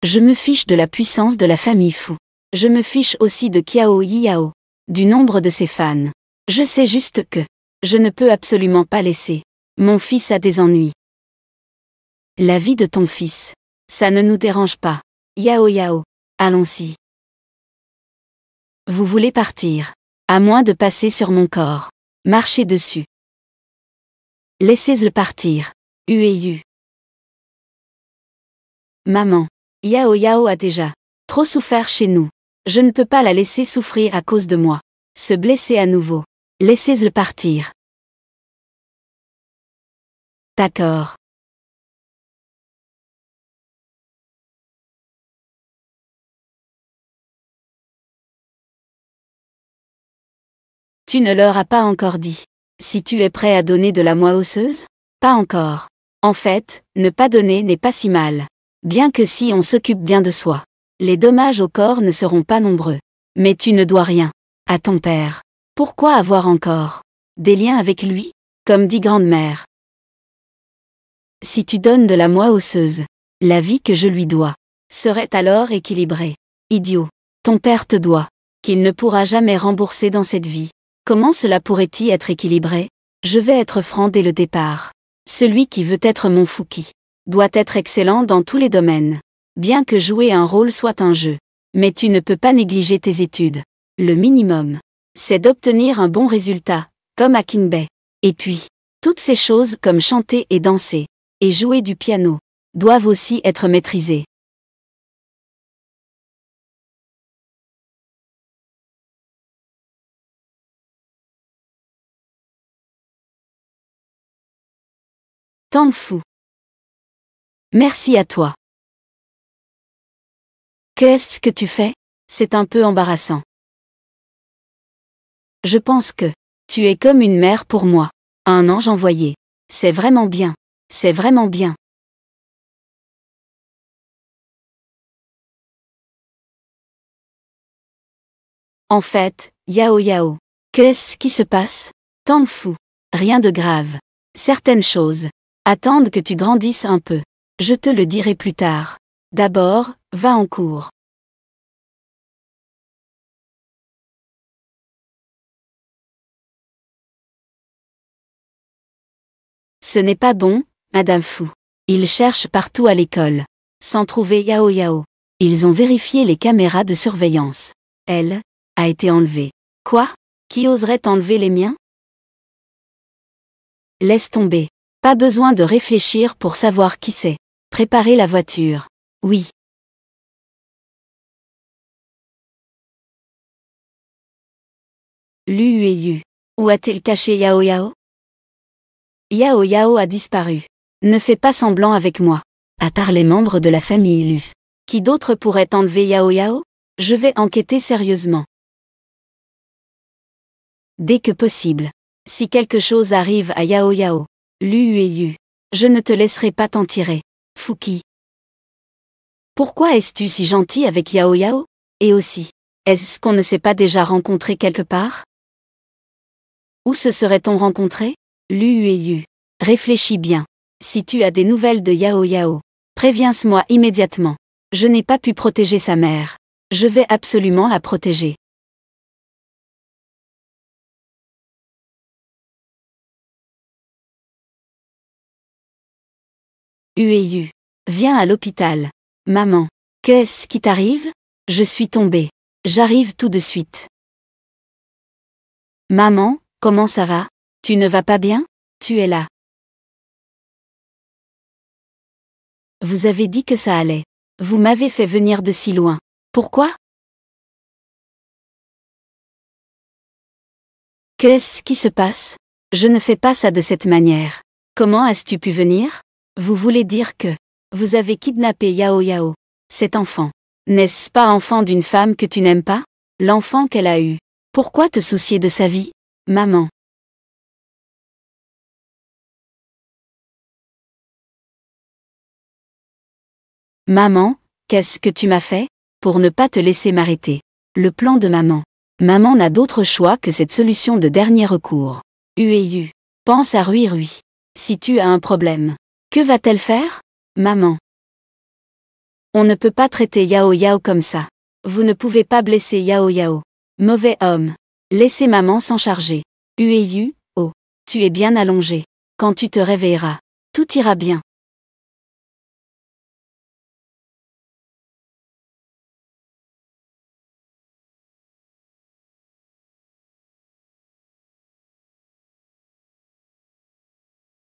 Je me fiche de la puissance de la famille Fu. Je me fiche aussi de Kiao Yao. Du nombre de ses fans. Je sais juste que je ne peux absolument pas laisser mon fils à des ennuis. La vie de ton fils. Ça ne nous dérange pas. Yao Yao. Allons-y. Vous voulez partir. À moins de passer sur mon corps. Marchez dessus. Laissez-le partir. Ueyu. Maman. Yao Yao a déjà trop souffert chez nous. Je ne peux pas la laisser souffrir à cause de moi. Se blesser à nouveau. Laissez-le partir. D'accord. Tu ne leur as pas encore dit. Si tu es prêt à donner de la moelle osseuse? Pas encore. En fait, ne pas donner n'est pas si mal. Bien que si on s'occupe bien de soi, les dommages au corps ne seront pas nombreux. Mais tu ne dois rien à ton père. Pourquoi avoir encore des liens avec lui? Comme dit grand-mère. Si tu donnes de la moelle osseuse, la vie que je lui dois serait alors équilibrée. Idiot. Ton père te doit, qu'il ne pourra jamais rembourser dans cette vie. Comment cela pourrait-il être équilibré? Je vais être franc dès le départ. Celui qui veut être mon Fuki doit être excellent dans tous les domaines. Bien que jouer un rôle soit un jeu. Mais tu ne peux pas négliger tes études. Le minimum, c'est d'obtenir un bon résultat, comme à Kinbei. Et puis, toutes ces choses comme chanter et danser, et jouer du piano, doivent aussi être maîtrisées. Tanfu. Merci à toi. Qu'est-ce que tu fais? C'est un peu embarrassant. Je pense que tu es comme une mère pour moi. Un ange envoyé. C'est vraiment bien. C'est vraiment bien. En fait, Yao Yao. Qu'est-ce qui se passe? Tanfu. Rien de grave. Certaines choses attendent que tu grandisses un peu. Je te le dirai plus tard. D'abord, va en cours. Ce n'est pas bon, Madame Fu. Ils cherchent partout à l'école. Sans trouver Yao Yao. Ils ont vérifié les caméras de surveillance. Elle a été enlevée. Quoi? Qui oserait enlever les miens? Laisse tomber. Pas besoin de réfléchir pour savoir qui c'est. Préparez la voiture. Oui. Lu. Où a-t-il caché Yao Yao? Yao Yao a disparu. Ne fais pas semblant avec moi. À part les membres de la famille Lu. Qui d'autre pourrait enlever Yao Yao? Je vais enquêter sérieusement. Dès que possible. Si quelque chose arrive à Yao Yao, Lu, je ne te laisserai pas t'en tirer. Fuki. Pourquoi es-tu si gentil avec Yao Yao? Et aussi, est-ce qu'on ne s'est pas déjà rencontré quelque part? Où se serait-on rencontré? Lu. Réfléchis bien. Si tu as des nouvelles de Yao Yao, préviens-moi immédiatement. Je n'ai pas pu protéger sa mère. Je vais absolument la protéger. Ueyu. Viens à l'hôpital. Maman. Qu'est-ce qui t'arrive? Je suis tombée. J'arrive tout de suite. Maman, comment ça va? Tu ne vas pas bien? Tu es là. Vous avez dit que ça allait. Vous m'avez fait venir de si loin. Pourquoi? Qu'est-ce qui se passe? Je ne fais pas ça de cette manière. Comment as-tu pu venir? Vous voulez dire que vous avez kidnappé Yao Yao, cet enfant. N'est-ce pas enfant d'une femme que tu n'aimes pas? L'enfant qu'elle a eu. Pourquoi te soucier de sa vie? Maman. Maman, qu'est-ce que tu m'as fait? Pour ne pas te laisser m'arrêter. Le plan de maman. Maman n'a d'autre choix que cette solution de dernier recours. Ueyu. Pense à Rui Rui. Si tu as un problème. Que va-t-elle faire? Maman. On ne peut pas traiter Yao Yao comme ça. Vous ne pouvez pas blesser Yao Yao. Mauvais homme. Laissez maman s'en charger. Ueyu, oh. Tu es bien allongé. Quand tu te réveilleras, tout ira bien.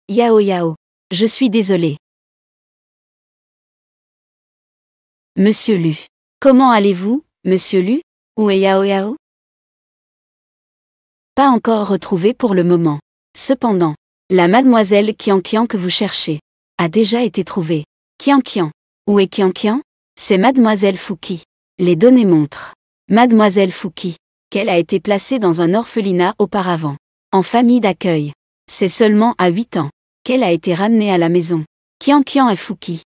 Yao Yao. Je suis désolé. Monsieur Lu. Comment allez-vous, Monsieur Lu? Où est Yao Yao? Pas encore retrouvé pour le moment. Cependant, la mademoiselle Qian Qian que vous cherchez a déjà été trouvée. Qian Qian. Où est Qian Qian? C'est mademoiselle Fouki. Les données montrent. Mademoiselle Fouki, qu'elle a été placée dans un orphelinat auparavant, en famille d'accueil. C'est seulement à 8 ans qu'elle a été ramenée à la maison. Qian Qian et Fouki.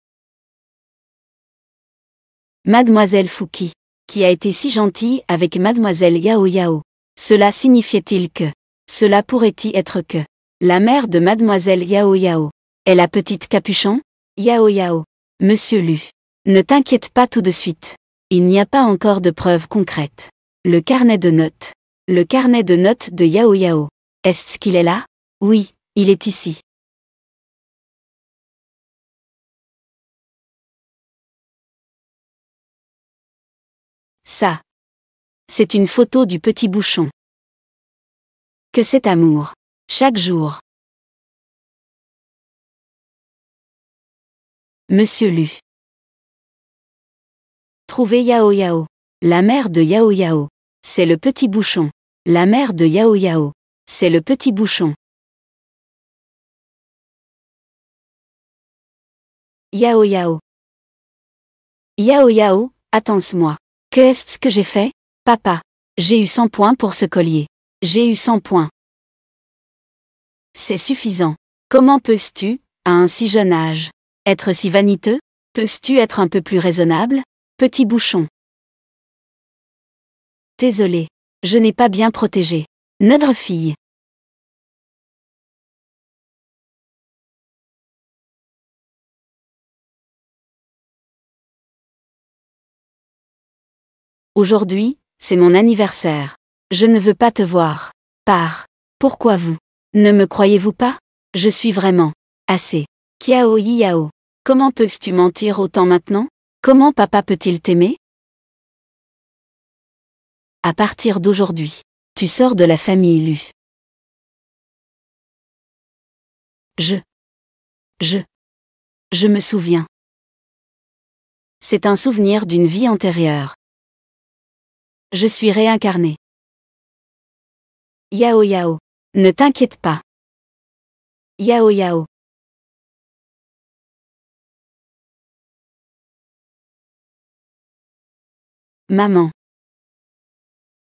Mademoiselle Fouki, qui a été si gentille avec mademoiselle Yao Yao. Cela signifiait-il que, cela pourrait-il être que, la mère de mademoiselle Yao Yao est la petite Capuchon? Yao Yao. Monsieur Lu. Ne t'inquiète pas tout de suite. Il n'y a pas encore de preuves concrètes. Le carnet de notes. Le carnet de notes de Yao Yao. Est-ce qu'il est là? Oui, il est ici. Ça. C'est une photo du petit bouchon. Que cet amour. Chaque jour. Monsieur Lu. Trouvez Yao Yao. La mère de Yao Yao. C'est le petit bouchon. La mère de Yao Yao. C'est le petit bouchon. Yao Yao. Yao Yao, attends-moi. Qu'est-ce que j'ai fait? Papa. J'ai eu 100 points pour ce collier. J'ai eu 100 points. C'est suffisant. Comment peux-tu, à un si jeune âge, être si vaniteux? Peux-tu être un peu plus raisonnable? Petit bouchon. Désolé. Je n'ai pas bien protégé notre fille. Aujourd'hui, c'est mon anniversaire. Je ne veux pas te voir. Pourquoi vous? Ne me croyez-vous pas? Je suis vraiment assez. Kiao Yao. Comment peux-tu mentir autant maintenant? Comment papa peut-il t'aimer? À partir d'aujourd'hui, tu sors de la famille Lu. Je me souviens. C'est un souvenir d'une vie antérieure. Je suis réincarné. Yao Yao. Ne t'inquiète pas. Yao Yao. Maman.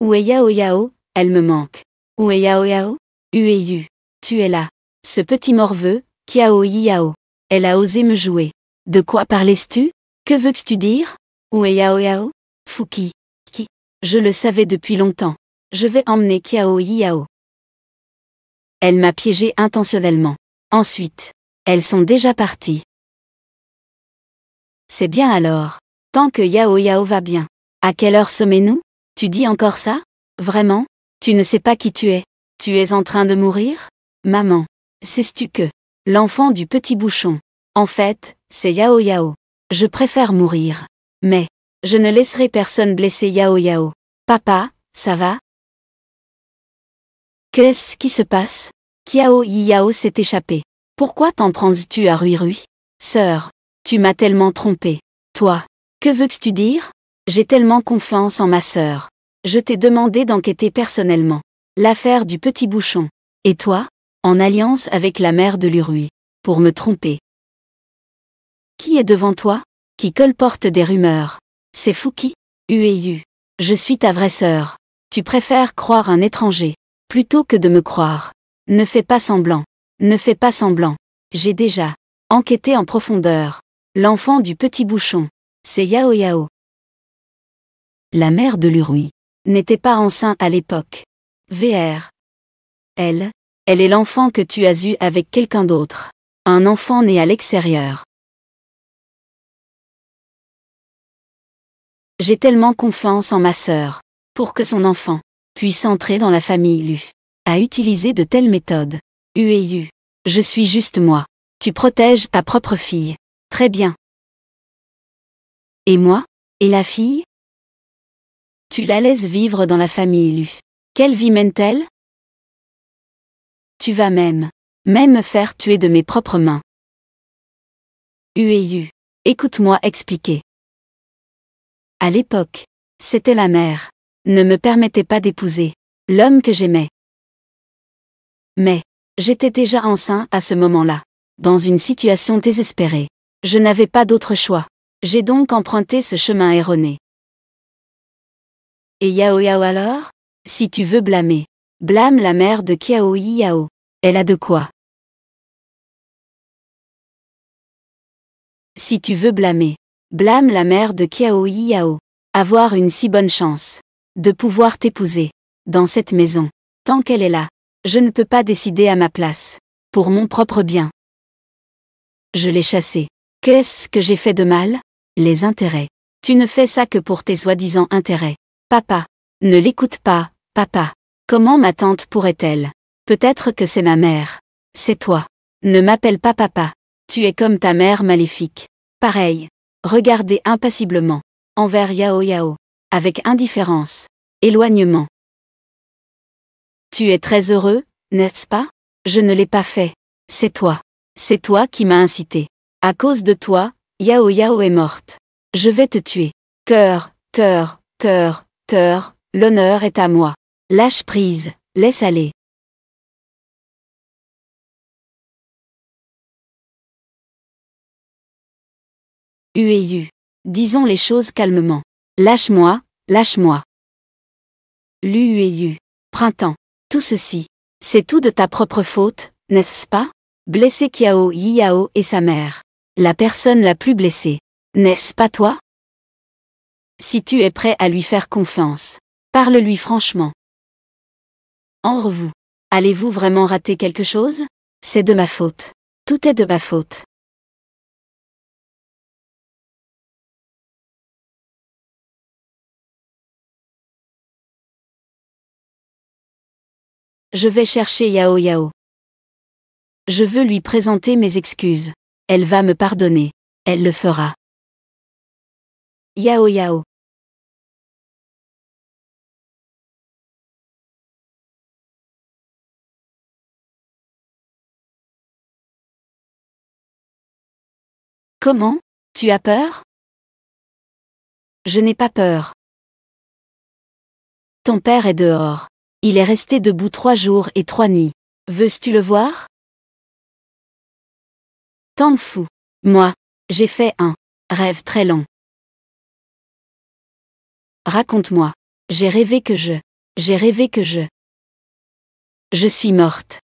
Où est Yao Yao? Elle me manque. Où est Yao Yao? Ueyu. Tu es là. Ce petit morveux, Kiao Yao. Elle a osé me jouer. De quoi parlais-tu? Que veux-tu dire? Où est Yao Yao? Fouki. Qui? Je le savais depuis longtemps. Je vais emmener Kiao Yao. Elle m'a piégé intentionnellement. Ensuite, elles sont déjà parties. C'est bien alors. Tant que Yao Yao va bien. À quelle heure sommes-nous? Tu dis encore ça? Vraiment? Tu ne sais pas qui tu es? Tu es en train de mourir? Maman. Sais-tu que l'enfant du petit bouchon, en fait, c'est Yao Yao. Je préfère mourir. Mais je ne laisserai personne blesser Yao Yao. Papa, ça va? Qu'est-ce qui se passe? Kiao Yao s'est échappé. Pourquoi t'en prends-tu à Rui Rui? Sœur, tu m'as tellement trompé. Toi, que veux-tu dire? J'ai tellement confiance en ma sœur. Je t'ai demandé d'enquêter personnellement. L'affaire du petit bouchon. Et toi? En alliance avec la mère de Lurui. Pour me tromper. Qui est devant toi? Qui colporte des rumeurs? C'est Fuki? Ueyu. Je suis ta vraie sœur. Tu préfères croire un étranger, plutôt que de me croire. Ne fais pas semblant. Ne fais pas semblant. J'ai déjà enquêté en profondeur. L'enfant du petit bouchon. C'est Yao Yao. La mère de Lurui n'était pas enceinte à l'époque. VR. Elle est l'enfant que tu as eu avec quelqu'un d'autre. Un enfant né à l'extérieur. J'ai tellement confiance en ma sœur, pour que son enfant puisse entrer dans la famille Lu. À utiliser de telles méthodes. Ueyu. Je suis juste moi. Tu protèges ta propre fille. Très bien. Et moi? Et la fille? Tu la laisses vivre dans la famille Lu. Quelle vie mène-t-elle? Tu vas même me faire tuer de mes propres mains. Ueyu. Écoute-moi expliquer. À l'époque, c'était la mère. Ne me permettait pas d'épouser l'homme que j'aimais. Mais j'étais déjà enceinte à ce moment-là. Dans une situation désespérée. Je n'avais pas d'autre choix. J'ai donc emprunté ce chemin erroné. Et Yao Yao alors? Si tu veux blâmer, blâme la mère de Kiao Yao. Elle a de quoi? Si tu veux blâmer, blâme la mère de Kiao Yao. Avoir une si bonne chance de pouvoir t'épouser dans cette maison. Tant qu'elle est là, je ne peux pas décider à ma place. Pour mon propre bien. Je l'ai chassée. Qu'est-ce que j'ai fait de mal? Les intérêts. Tu ne fais ça que pour tes soi-disant intérêts. Papa. Ne l'écoute pas, papa. Comment ma tante pourrait-elle? Peut-être que c'est ma mère. C'est toi. Ne m'appelle pas papa. Tu es comme ta mère maléfique. Pareil. Regardez impassiblement. Envers Yao Yao. Avec indifférence. Éloignement. Tu es très heureux, n'est-ce pas? Je ne l'ai pas fait. C'est toi. C'est toi qui m'as incité. À cause de toi, Yao Yao est morte. Je vais te tuer. Cœur, cœur, cœur, cœur, l'honneur est à moi. Lâche prise, laisse aller. Ueyu. Disons les choses calmement. Lâche-moi, lâche-moi. Lueyu. Printemps. Tout ceci, c'est tout de ta propre faute, n'est-ce pas? Blesser Kiao Yao et sa mère. La personne la plus blessée. N'est-ce pas toi? Si tu es prêt à lui faire confiance, parle-lui franchement. En vous. Allez-vous vraiment rater quelque chose? C'est de ma faute. Tout est de ma faute. Je vais chercher Yao Yao. Je veux lui présenter mes excuses. Elle va me pardonner. Elle le fera. Yao Yao. Comment? Tu as peur? Je n'ai pas peur. Ton père est dehors. Il est resté debout 3 jours et 3 nuits. Veux-tu le voir? T'en fous. Moi, j'ai fait un rêve très long. Raconte-moi. J'ai rêvé que je suis morte.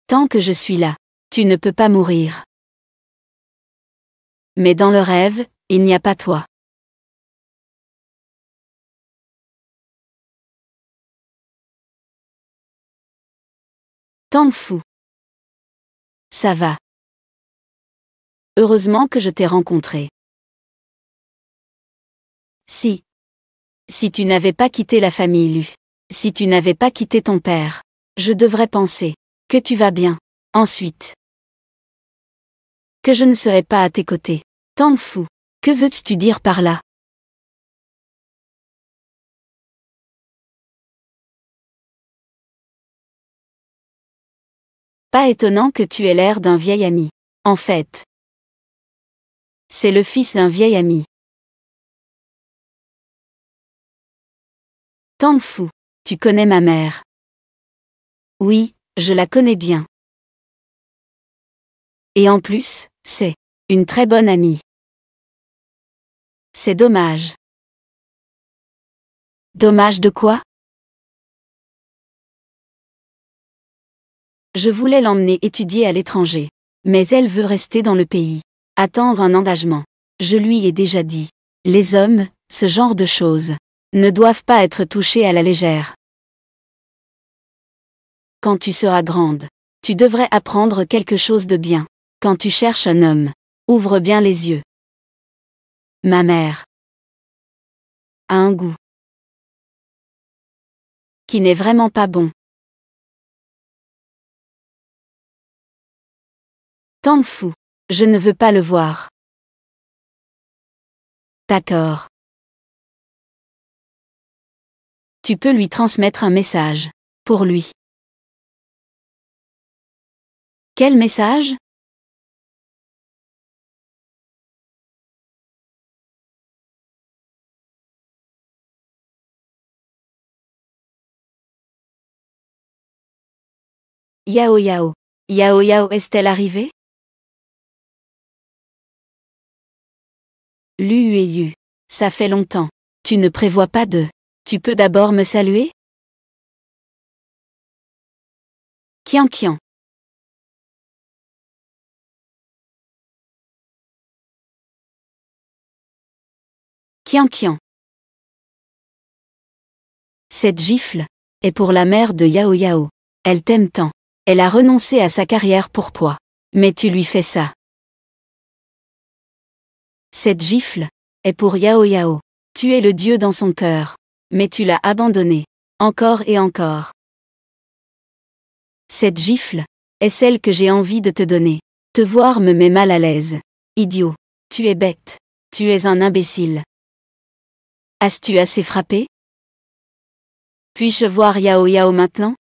Tant que je suis là, tu ne peux pas mourir. Mais dans le rêve, il n'y a pas toi. T'en fous. Ça va. Heureusement que je t'ai rencontré. Si tu n'avais pas quitté la famille Lu, si tu n'avais pas quitté ton père, je devrais penser que tu vas bien. Ensuite, que je ne serai pas à tes côtés. Tant fou. Que veux-tu dire par là? Pas étonnant que tu aies l'air d'un vieil ami. En fait, c'est le fils d'un vieil ami. Tant fou. Tu connais ma mère? Oui, je la connais bien. Et en plus, c'est une très bonne amie. C'est dommage. Dommage de quoi? Je voulais l'emmener étudier à l'étranger. Mais elle veut rester dans le pays. Attendre un engagement. Je lui ai déjà dit. Les hommes, ce genre de choses, ne doivent pas être touchés à la légère. Quand tu seras grande, tu devrais apprendre quelque chose de bien. Quand tu cherches un homme, ouvre bien les yeux. Ma mère a un goût qui n'est vraiment pas bon. Tant fou. Je ne veux pas le voir. D'accord. Tu peux lui transmettre un message. Pour lui. Quel message? Yao Yao. Yao Yao est-elle arrivée? Lu et Yu. Ça fait longtemps. Tu ne prévois pas de... Tu peux d'abord me saluer? Kian Kian. Kian Kian. Cette gifle est pour la mère de Yao Yao. Elle t'aime tant. Elle a renoncé à sa carrière pour toi. Mais tu lui fais ça. Cette gifle est pour Yao Yao. Tu es le dieu dans son cœur. Mais tu l'as abandonné. Encore et encore. Cette gifle est celle que j'ai envie de te donner. Te voir me met mal à l'aise. Idiot. Tu es bête. Tu es un imbécile. As-tu assez frappé? Puis-je voir Yao Yao maintenant?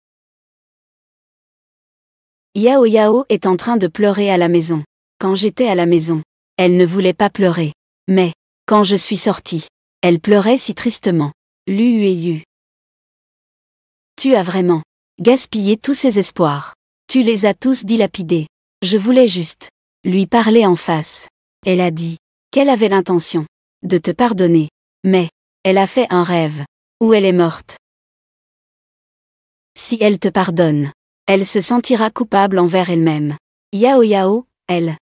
Yao Yao est en train de pleurer à la maison. Quand j'étais à la maison, elle ne voulait pas pleurer. Mais, quand je suis sortie, elle pleurait si tristement. Lu et Yu. Tu as vraiment gaspillé tous ses espoirs. Tu les as tous dilapidés. Je voulais juste lui parler en face. Elle a dit qu'elle avait l'intention de te pardonner. Mais, elle a fait un rêve où elle est morte. Si elle te pardonne, elle se sentira coupable envers elle-même. Yao Yao, elle.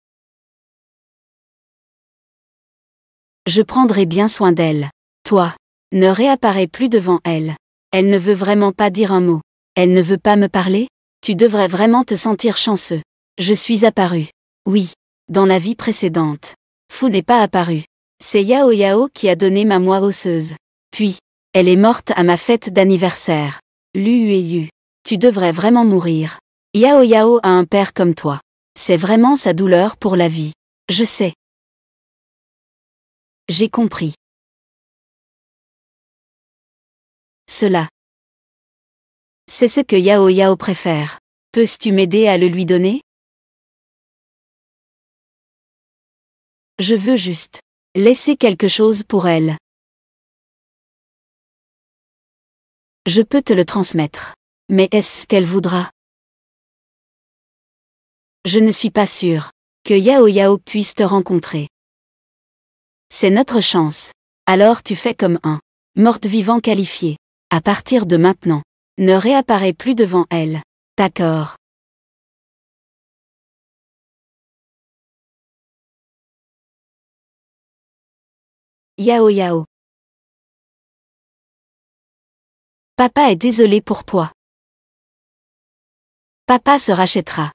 Je prendrai bien soin d'elle. Toi, ne réapparais plus devant elle. Elle ne veut vraiment pas dire un mot. Elle ne veut pas me parler? Tu devrais vraiment te sentir chanceux. Je suis apparu. Oui, dans la vie précédente. Fu n'est pas apparu. C'est Yao Yao qui a donné ma moelle osseuse. Puis, elle est morte à ma fête d'anniversaire. Lu et Yu. Tu devrais vraiment mourir. Yao Yao a un père comme toi. C'est vraiment sa douleur pour la vie. Je sais. J'ai compris. Cela. C'est ce que Yao Yao préfère. Peux-tu m'aider à le lui donner? Je veux juste laisser quelque chose pour elle. Je peux te le transmettre. Mais est-ce ce qu'elle voudra? Je ne suis pas sûre que Yao Yao puisse te rencontrer. C'est notre chance. Alors tu fais comme un morte-vivant qualifié. À partir de maintenant, ne réapparais plus devant elle. D'accord. Yao Yao. Papa est désolé pour toi. Papa se rachètera.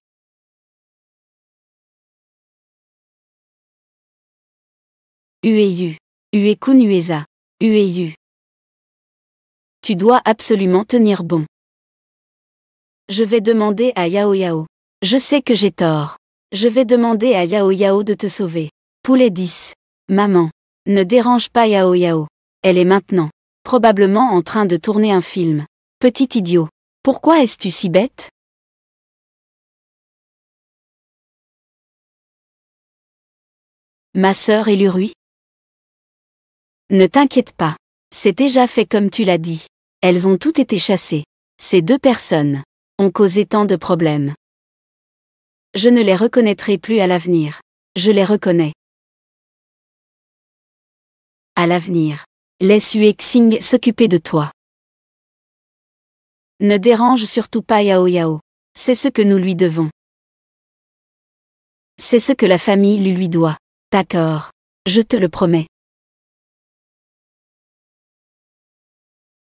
Ueyu. Uekun ueza. Ueyu. Tu dois absolument tenir bon. Je vais demander à Yao Yao. Je sais que j'ai tort. Je vais demander à Yao Yao de te sauver. Poulet 10. Maman. Ne dérange pas Yao Yao. Elle est maintenant, probablement en train de tourner un film. Petit idiot. Pourquoi es-tu si bête? Ma sœur et l'Urui? Ne t'inquiète pas. C'est déjà fait comme tu l'as dit. Elles ont toutes été chassées. Ces deux personnes ont causé tant de problèmes. Je ne les reconnaîtrai plus à l'avenir. Je les reconnais. À l'avenir. Laisse Uexing s'occuper de toi. Ne dérange surtout pas Yao Yao. C'est ce que nous lui devons. C'est ce que la famille lui doit. D'accord. Je te le promets.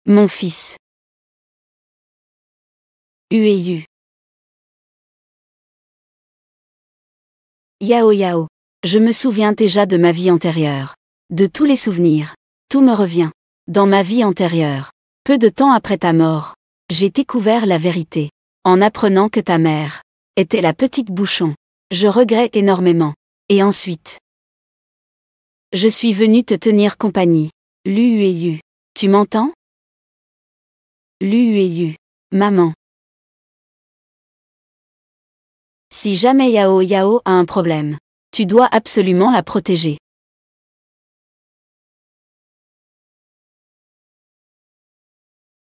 Mon fils. Ueyu. Yao Yao. Je me souviens déjà de ma vie antérieure. De tous les souvenirs. Tout me revient. Dans ma vie antérieure. Peu de temps après ta mort. J'ai découvert la vérité. En apprenant que ta mère était la petite bouchon. Je regrette énormément. Et ensuite. Je suis venu te tenir compagnie. Lueyu. Tu m'entends? Lueyu. Maman. Si jamais Yao Yao a un problème, tu dois absolument la protéger.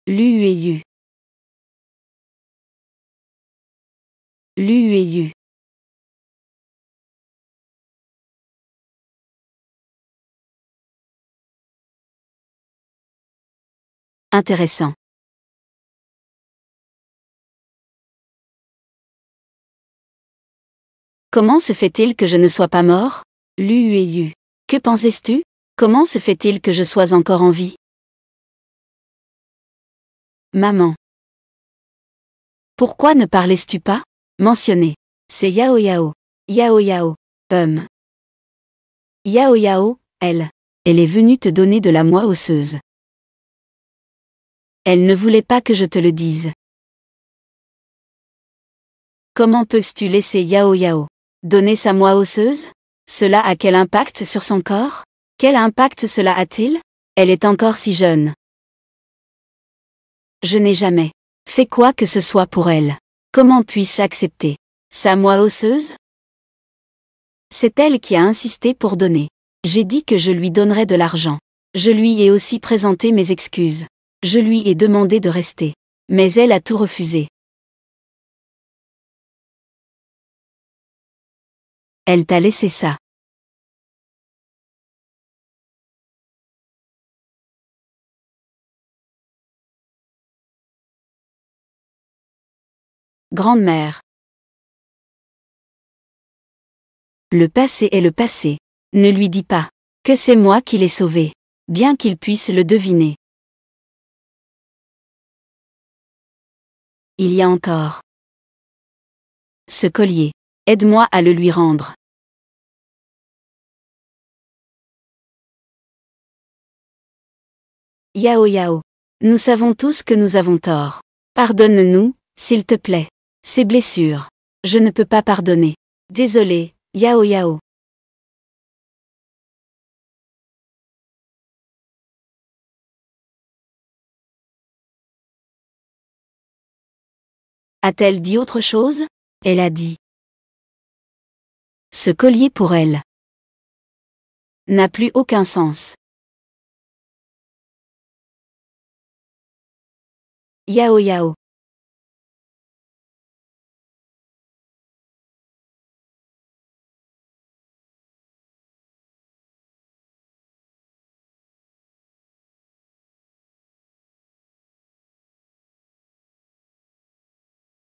Lueyu. Lueyu. Intéressant. Comment se fait-il que je ne sois pas mort? Lueyu. Que pensais-tu? Comment se fait-il que je sois encore en vie? Maman. Pourquoi ne parlais-tu pas? Mentionné. C'est Yao Yao. Yao Yao. Yao Yao, elle. Elle est venue te donner de la moelle osseuse. Elle ne voulait pas que je te le dise. Comment peux-tu laisser Yao Yao donner sa moelle osseuse? Cela a quel impact sur son corps? Quel impact cela a-t-il? Elle est encore si jeune. Je n'ai jamais fait quoi que ce soit pour elle. Comment puis-je accepter sa moelle osseuse? C'est elle qui a insisté pour donner. J'ai dit que je lui donnerais de l'argent. Je lui ai aussi présenté mes excuses. Je lui ai demandé de rester. Mais elle a tout refusé. Elle t'a laissé ça. Grande-mère. Le passé est le passé. Ne lui dis pas que c'est moi qui l'ai sauvé, bien qu'il puisse le deviner. Il y a encore ce collier. Aide-moi à le lui rendre. Yao Yao. Nous savons tous que nous avons tort. Pardonne-nous, s'il te plaît. Ces blessures. Je ne peux pas pardonner. Désolé, Yao Yao. A-t-elle dit autre chose? Elle a dit. Ce collier pour elle n'a plus aucun sens. Yao Yao.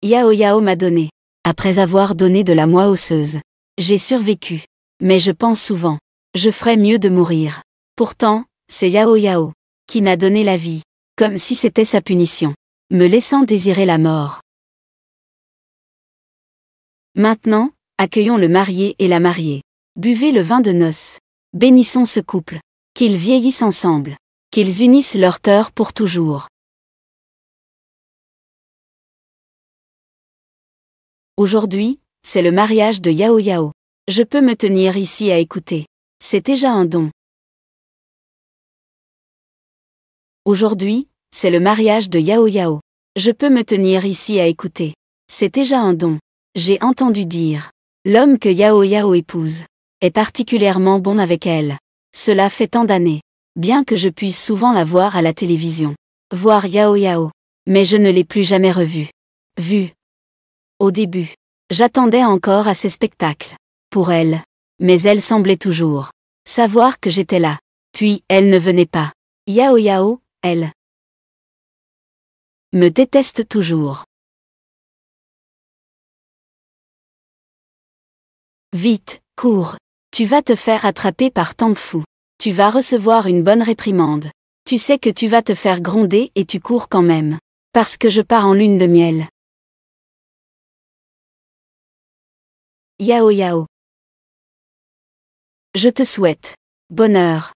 Yao Yao m'a donné. Après avoir donné de la moelle osseuse. J'ai survécu. Mais je pense souvent. Je ferais mieux de mourir. Pourtant, c'est Yao Yao qui m'a donné la vie. Comme si c'était sa punition. Me laissant désirer la mort. Maintenant, accueillons le marié et la mariée. Buvez le vin de noces. Bénissons ce couple. Qu'ils vieillissent ensemble. Qu'ils unissent leurs cœurs pour toujours. Aujourd'hui, c'est le mariage de Yao Yao. Je peux me tenir ici à écouter. C'est déjà un don. Aujourd'hui, c'est le mariage de Yao Yao. Je peux me tenir ici à écouter. C'est déjà un don. J'ai entendu dire. L'homme que Yao Yao épouse est particulièrement bon avec elle. Cela fait tant d'années. Bien que je puisse souvent la voir à la télévision. Voir Yao Yao. Mais je ne l'ai plus jamais revue. Vue. Au début. J'attendais encore à ces spectacles. Pour elle. Mais elle semblait toujours savoir que j'étais là. Puis, elle ne venait pas. Yao Yao, elle me déteste toujours. Vite, cours. Tu vas te faire attraper par Tangfu. Tu vas recevoir une bonne réprimande. Tu sais que tu vas te faire gronder et tu cours quand même. Parce que je pars en lune de miel. Yao Yao. Je te souhaite bonheur.